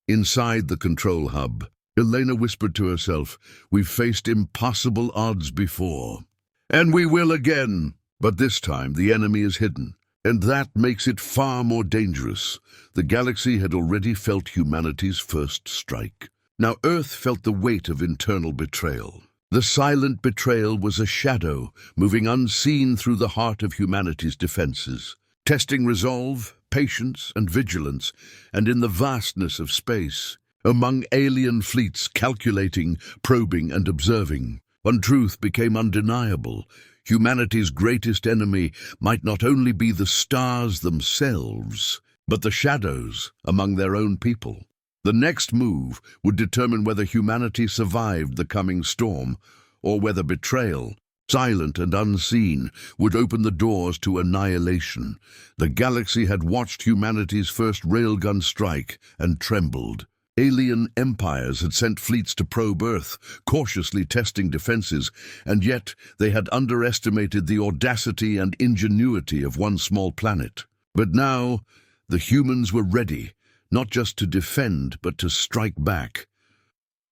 Inside the control hub, Elena whispered to herself, "We've faced impossible odds before. And we will again. But this time the enemy is hidden, and that makes it far more dangerous." The galaxy had already felt humanity's first strike. Now Earth felt the weight of internal betrayal. The silent betrayal was a shadow, moving unseen through the heart of humanity's defenses, testing resolve, patience, and vigilance, and in the vastness of space, among alien fleets calculating, probing, and observing, one truth became undeniable. Humanity's greatest enemy might not only be the stars themselves, but the shadows among their own people. The next move would determine whether humanity survived the coming storm, or whether betrayal, silent and unseen, would open the doors to annihilation. The galaxy had watched humanity's first railgun strike and trembled. Alien empires had sent fleets to probe Earth, cautiously testing defenses, and yet they had underestimated the audacity and ingenuity of one small planet. But now, the humans were ready, not just to defend, but to strike back.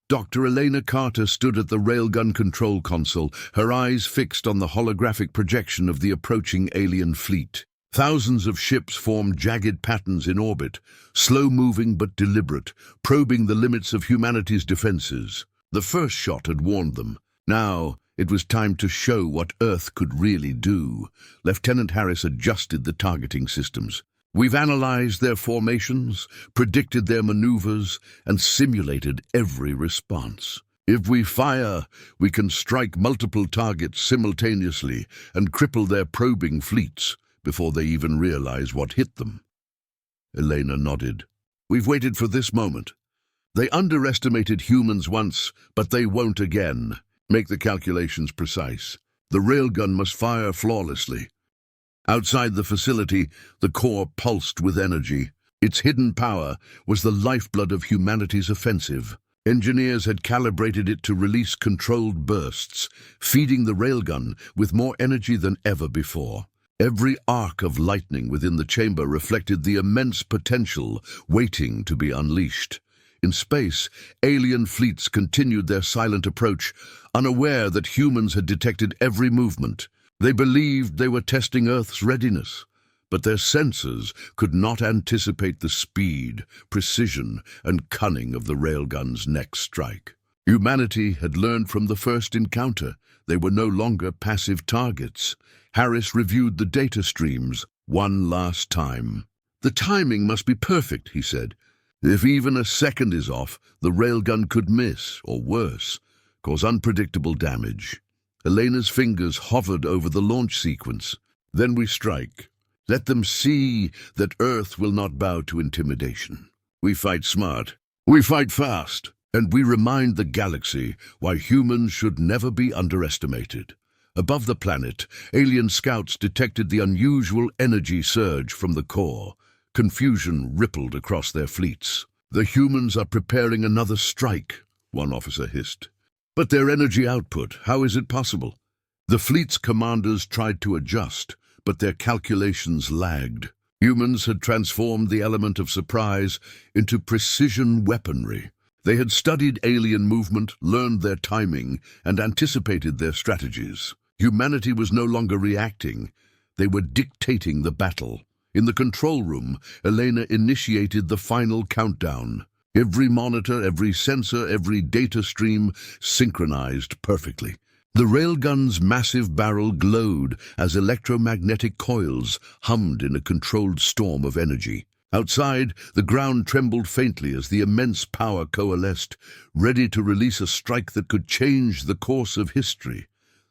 Dr. Elena Carter stood at the Railgun control console, her eyes fixed on the holographic projection of the approaching alien fleet. Thousands of ships formed jagged patterns in orbit, slow-moving but deliberate, probing the limits of humanity's defenses. The first shot had warned them. Now, it was time to show what Earth could really do. Lieutenant Harris adjusted the targeting systems. We've analyzed their formations, predicted their maneuvers, and simulated every response. If we fire, we can strike multiple targets simultaneously and cripple their probing fleets before they even realize what hit them. Elena nodded. We've waited for this moment. They underestimated humans once, but they won't again. Make the calculations precise. The railgun must fire flawlessly. Outside the facility, the core pulsed with energy. Its hidden power was the lifeblood of humanity's offensive. Engineers had calibrated it to release controlled bursts, feeding the railgun with more energy than ever before. Every arc of lightning within the chamber reflected the immense potential waiting to be unleashed. In space, alien fleets continued their silent approach, unaware that humans had detected every movement. They believed they were testing Earth's readiness, but their sensors could not anticipate the speed, precision, and cunning of the railgun's next strike. Humanity had learned from the first encounter. They were no longer passive targets. Harris reviewed the data streams one last time. The timing must be perfect, he said. If even a second is off, the railgun could miss, or worse, cause unpredictable damage. Elena's fingers hovered over the launch sequence. Then we strike. Let them see that Earth will not bow to intimidation. We fight smart. We fight fast. And we remind the galaxy why humans should never be underestimated. Above the planet, alien scouts detected the unusual energy surge from the core. Confusion rippled across their fleets. The humans are preparing another strike, one officer hissed. But their energy output, how is it possible? The fleet's commanders tried to adjust, but their calculations lagged. Humans had transformed the element of surprise into precision weaponry. They had studied alien movement, learned their timing, and anticipated their strategies. Humanity was no longer reacting. They were dictating the battle. In the control room, Elena initiated the final countdown. Every monitor, every sensor, every data stream synchronized perfectly. The railgun's massive barrel glowed as electromagnetic coils hummed in a controlled storm of energy. Outside, the ground trembled faintly as the immense power coalesced, ready to release a strike that could change the course of history.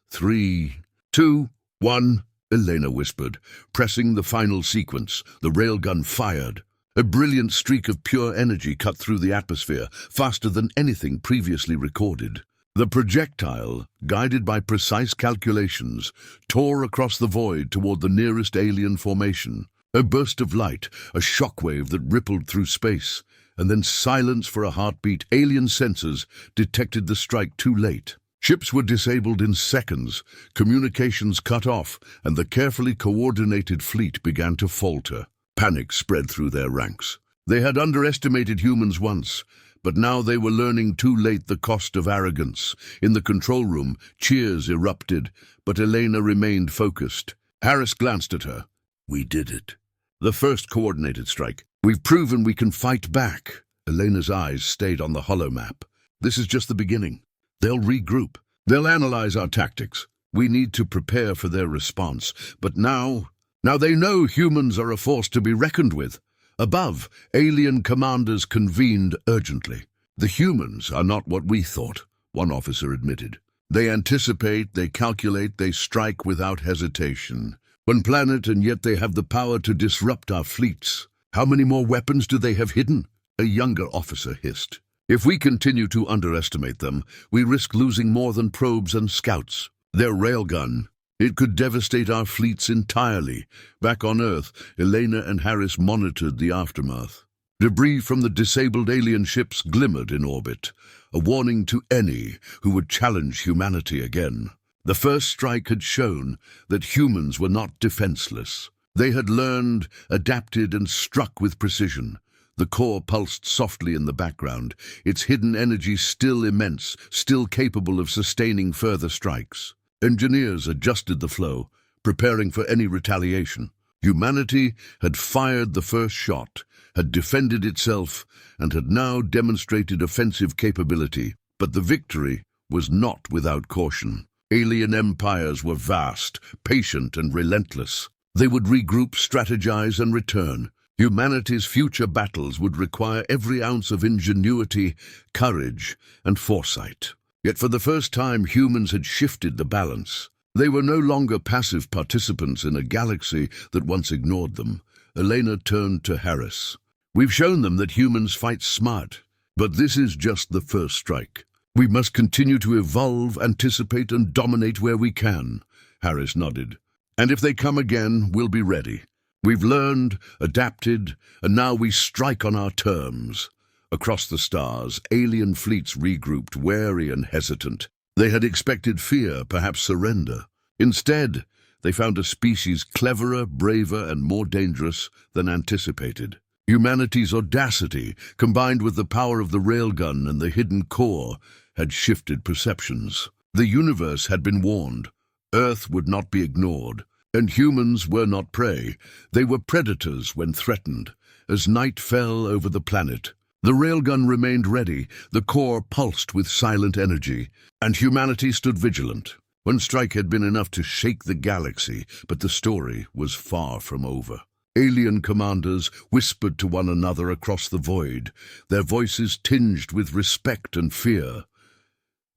3, 2, 1, Elena whispered, pressing the final sequence. The railgun fired. A brilliant streak of pure energy cut through the atmosphere, faster than anything previously recorded. The projectile, guided by precise calculations, tore across the void toward the nearest alien formation. A burst of light, a shockwave that rippled through space, and then silence for a heartbeat. Alien sensors detected the strike too late. Ships were disabled in seconds, communications cut off, and the carefully coordinated fleet began to falter. Panic spread through their ranks. They had underestimated humans once, but now they were learning too late the cost of arrogance. In the control room, cheers erupted, but Elena remained focused. Harris glanced at her. We did it. The first coordinated strike. We've proven we can fight back. Elena's eyes stayed on the holomap. This is just the beginning. They'll regroup. They'll analyze our tactics. We need to prepare for their response. But now they know humans are a force to be reckoned with. Above, alien commanders convened urgently. The humans are not what we thought, one officer admitted. They anticipate, they calculate, they strike without hesitation. One planet, and yet they have the power to disrupt our fleets. How many more weapons do they have hidden? A younger officer hissed. If we continue to underestimate them, we risk losing more than probes and scouts. Their railgun, it could devastate our fleets entirely. Back on Earth, Elena and Harris monitored the aftermath. Debris from the disabled alien ships glimmered in orbit, a warning to any who would challenge humanity again. The first strike had shown that humans were not defenseless. They had learned, adapted, and struck with precision. The core pulsed softly in the background, its hidden energy still immense, still capable of sustaining further strikes. Engineers adjusted the flow, preparing for any retaliation. Humanity had fired the first shot, had defended itself, and had now demonstrated offensive capability. But the victory was not without caution. Alien empires were vast, patient, and relentless. They would regroup, strategize, and return. Humanity's future battles would require every ounce of ingenuity, courage, and foresight. Yet for the first time, humans had shifted the balance. They were no longer passive participants in a galaxy that once ignored them. Elena turned to Harris. "We've shown them that humans fight smart, but this is just the first strike. We must continue to evolve, anticipate, and dominate where we can." Harris nodded. "And if they come again, we'll be ready. We've learned, adapted, and now we strike on our terms." Across the stars, alien fleets regrouped, wary and hesitant. They had expected fear, perhaps surrender. Instead, they found a species cleverer, braver, and more dangerous than anticipated. Humanity's audacity, combined with the power of the railgun and the hidden core, had shifted perceptions. The universe had been warned. Earth would not be ignored. And humans were not prey. They were predators when threatened. As night fell over the planet, the railgun remained ready, the core pulsed with silent energy, and humanity stood vigilant. One strike had been enough to shake the galaxy, but the story was far from over. Alien commanders whispered to one another across the void, their voices tinged with respect and fear.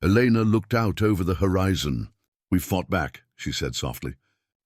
Elena looked out over the horizon. "We fought back," she said softly.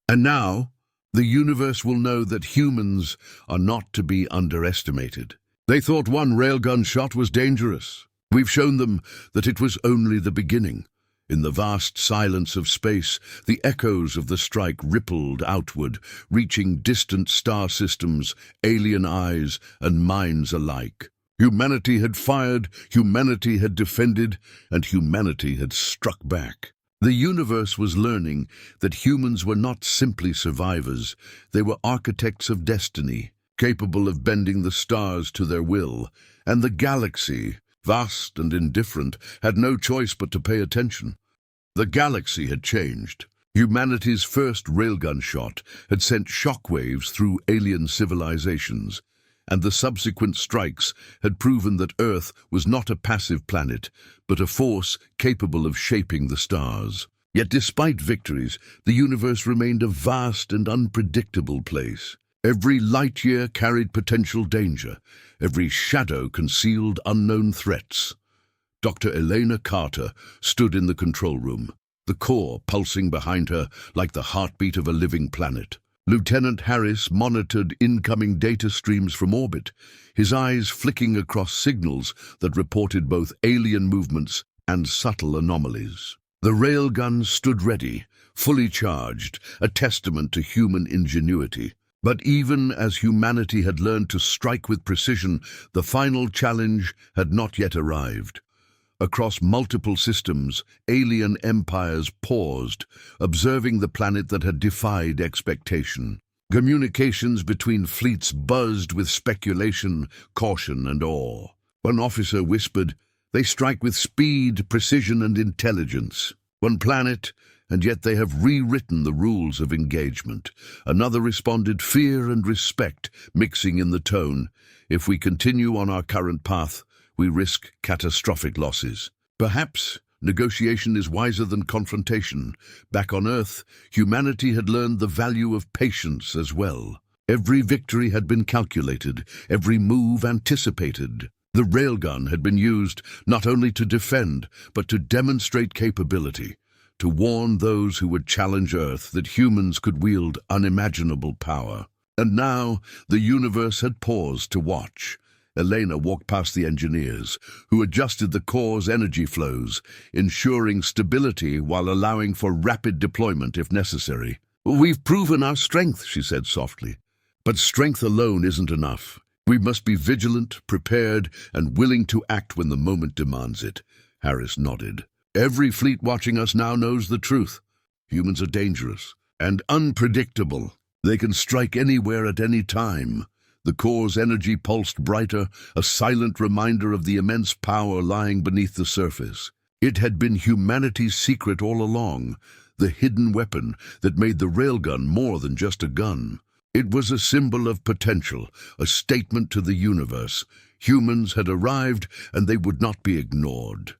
"And now, the universe will know that humans are not to be underestimated. They thought one railgun shot was dangerous. We've shown them that it was only the beginning." In the vast silence of space, the echoes of the strike rippled outward, reaching distant star systems, alien eyes, and minds alike. Humanity had fired, humanity had defended, and humanity had struck back. The universe was learning that humans were not simply survivors. They were architects of destiny, capable of bending the stars to their will. And the galaxy, vast and indifferent, had no choice but to pay attention. The galaxy had changed. Humanity's first railgun shot had sent shockwaves through alien civilizations, and the subsequent strikes had proven that Earth was not a passive planet, but a force capable of shaping the stars. Yet despite victories, the universe remained a vast and unpredictable place. Every light year carried potential danger. Every shadow concealed unknown threats. Dr. Elena Carter stood in the control room, the core pulsing behind her like the heartbeat of a living planet. Lieutenant Harris monitored incoming data streams from orbit, his eyes flicking across signals that reported both alien movements and subtle anomalies. The railgun stood ready, fully charged, a testament to human ingenuity. But even as humanity had learned to strike with precision, the final challenge had not yet arrived. Across multiple systems, alien empires paused, observing the planet that had defied expectation. Communications between fleets buzzed with speculation, caution, and awe. One officer whispered, "They strike with speed, precision, and intelligence. One planet, and yet they have rewritten the rules of engagement." Another responded, "Fear and respect mixing in the tone. If we continue on our current path, we risk catastrophic losses." Perhaps negotiation is wiser than confrontation. Back on Earth, humanity had learned the value of patience as well. Every victory had been calculated, every move anticipated. The railgun had been used not only to defend, but to demonstrate capability, to warn those who would challenge Earth that humans could wield unimaginable power. And now the universe had paused to watch. Elena walked past the engineers, who adjusted the core's energy flows, ensuring stability while allowing for rapid deployment if necessary. "We've proven our strength," she said softly. "But strength alone isn't enough. We must be vigilant, prepared, and willing to act when the moment demands it. Harris nodded. Every fleet watching us now knows the truth. Humans are dangerous and unpredictable. They can strike anywhere at any time. The core's energy pulsed brighter, a silent reminder of the immense power lying beneath the surface. It had been humanity's secret all along, the hidden weapon that made the railgun more than just a gun. It was a symbol of potential, a statement to the universe. Humans had arrived, and they would not be ignored.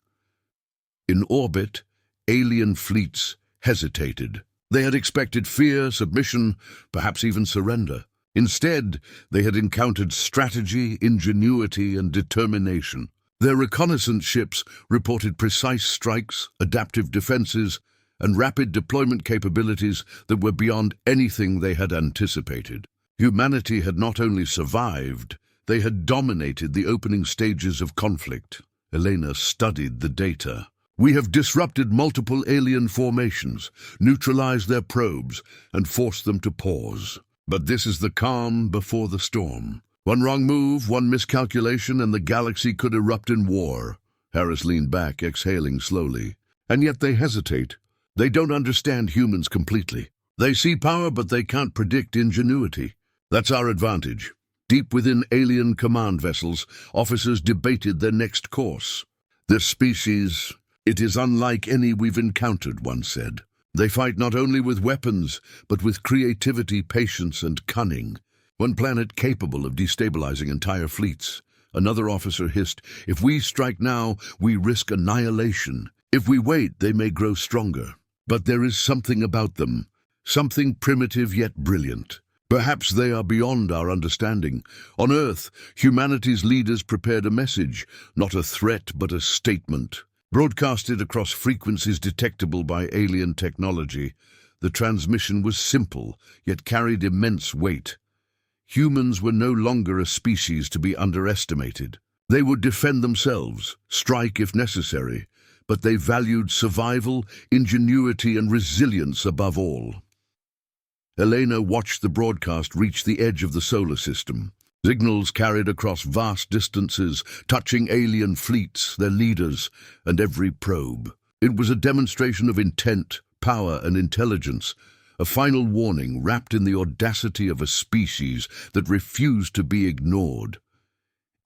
In orbit, alien fleets hesitated. They had expected fear, submission, perhaps even surrender. Instead, they had encountered strategy, ingenuity, and determination. Their reconnaissance ships reported precise strikes, adaptive defenses, and rapid deployment capabilities that were beyond anything they had anticipated. Humanity had not only survived, they had dominated the opening stages of conflict. Elena studied the data. We have disrupted multiple alien formations, neutralized their probes, and forced them to pause. But this is the calm before the storm. One wrong move, one miscalculation, and the galaxy could erupt in war. Harris leaned back, exhaling slowly. And yet they hesitate. They don't understand humans completely. They see power, but they can't predict ingenuity. That's our advantage. Deep within alien command vessels, officers debated their next course. This species, it is unlike any we've encountered, one said. They fight not only with weapons, but with creativity, patience, and cunning. One planet capable of destabilizing entire fleets. Another officer hissed, "If we strike now, we risk annihilation. If we wait, they may grow stronger." But there is something about them, something primitive yet brilliant. Perhaps they are beyond our understanding. On Earth, humanity's leaders prepared a message, not a threat but a statement. Broadcasted across frequencies detectable by alien technology, the transmission was simple, yet carried immense weight. Humans were no longer a species to be underestimated. They would defend themselves, strike if necessary, but they valued survival, ingenuity, and resilience above all. Elena watched the broadcast reach the edge of the solar system. Signals carried across vast distances, touching alien fleets, their leaders, and every probe. It was a demonstration of intent, power, and intelligence, a final warning wrapped in the audacity of a species that refused to be ignored.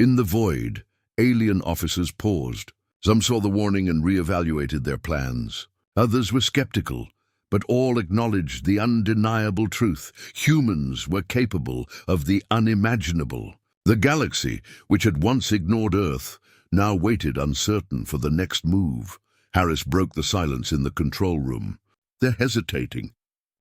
In the void, alien officers paused. Some saw the warning and re-evaluated their plans. Others were skeptical, but all acknowledged the undeniable truth. Humans were capable of the unimaginable. The galaxy, which had once ignored Earth, now waited uncertain for the next move. Harris broke the silence in the control room. They're hesitating.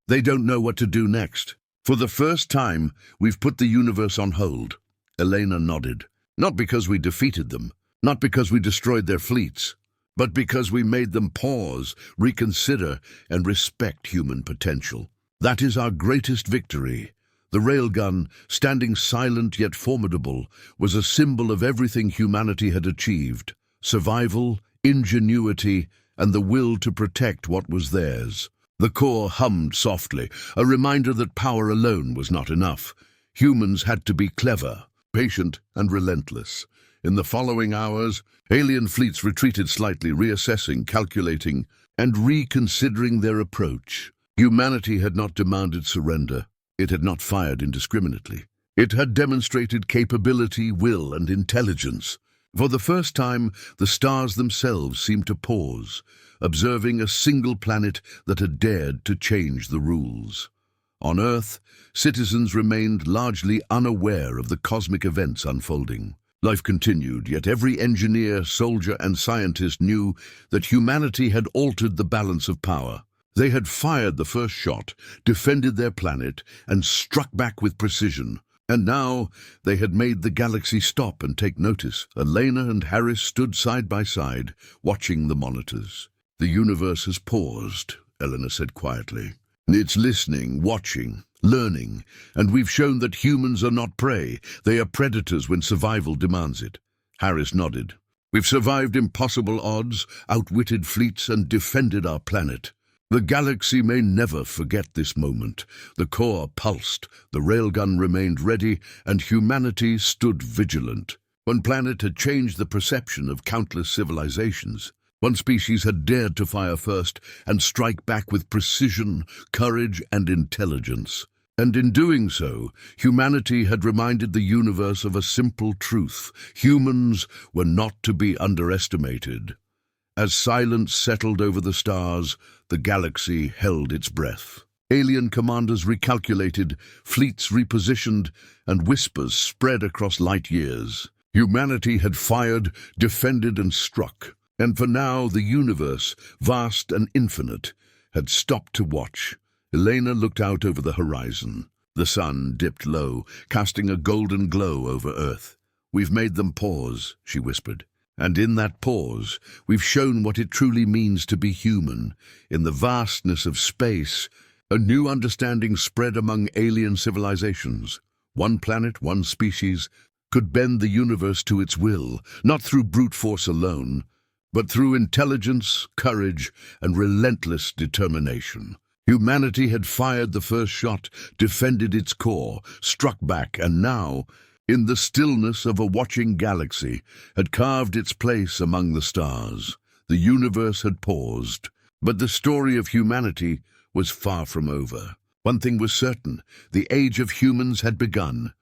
They don't know what to do next. For the first time, we've put the universe on hold. Elena nodded. Not because we defeated them, not because we destroyed their fleets, but because we made them pause, reconsider, and respect human potential. That is our greatest victory. The railgun, standing silent yet formidable, was a symbol of everything humanity had achieved: survival, ingenuity, and the will to protect what was theirs. The core hummed softly, a reminder that power alone was not enough. Humans had to be clever, patient, and relentless. In the following hours, alien fleets retreated slightly, reassessing, calculating, and reconsidering their approach. Humanity had not demanded surrender. It had not fired indiscriminately. It had demonstrated capability, will, and intelligence. For the first time, the stars themselves seemed to pause, observing a single planet that had dared to change the rules. On Earth, citizens remained largely unaware of the cosmic events unfolding. Life continued, yet every engineer, soldier, and scientist knew that humanity had altered the balance of power. They had fired the first shot, defended their planet, and struck back with precision. And now they had made the galaxy stop and take notice. Elena and Harris stood side by side, watching the monitors. "The universe has paused," Elena said quietly. "It's listening, watching, learning, and we've shown that humans are not prey. They are predators when survival demands it." Harris nodded. "We've survived impossible odds, outwitted fleets, and defended our planet. The galaxy may never forget this moment. The core pulsed, the railgun remained ready, and humanity stood vigilant. One planet had changed the perception of countless civilizations. One species had dared to fire first and strike back with precision, courage, and intelligence. And in doing so, humanity had reminded the universe of a simple truth: humans were not to be underestimated. As silence settled over the stars, the galaxy held its breath. Alien commanders recalculated, fleets repositioned, and whispers spread across light years. Humanity had fired, defended, and struck. And for now, the universe, vast and infinite, had stopped to watch. Elena looked out over the horizon. The sun dipped low, casting a golden glow over Earth. "We've made them pause," she whispered. "And in that pause, we've shown what it truly means to be human. In the vastness of space, a new understanding spread among alien civilizations. One planet, one species, could bend the universe to its will, not through brute force alone, but through intelligence, courage, and relentless determination. Humanity had fired the first shot, defended its core, struck back, and now, in the stillness of a watching galaxy, had carved its place among the stars. The universe had paused, but the story of humanity was far from over. One thing was certain: the age of humans had begun.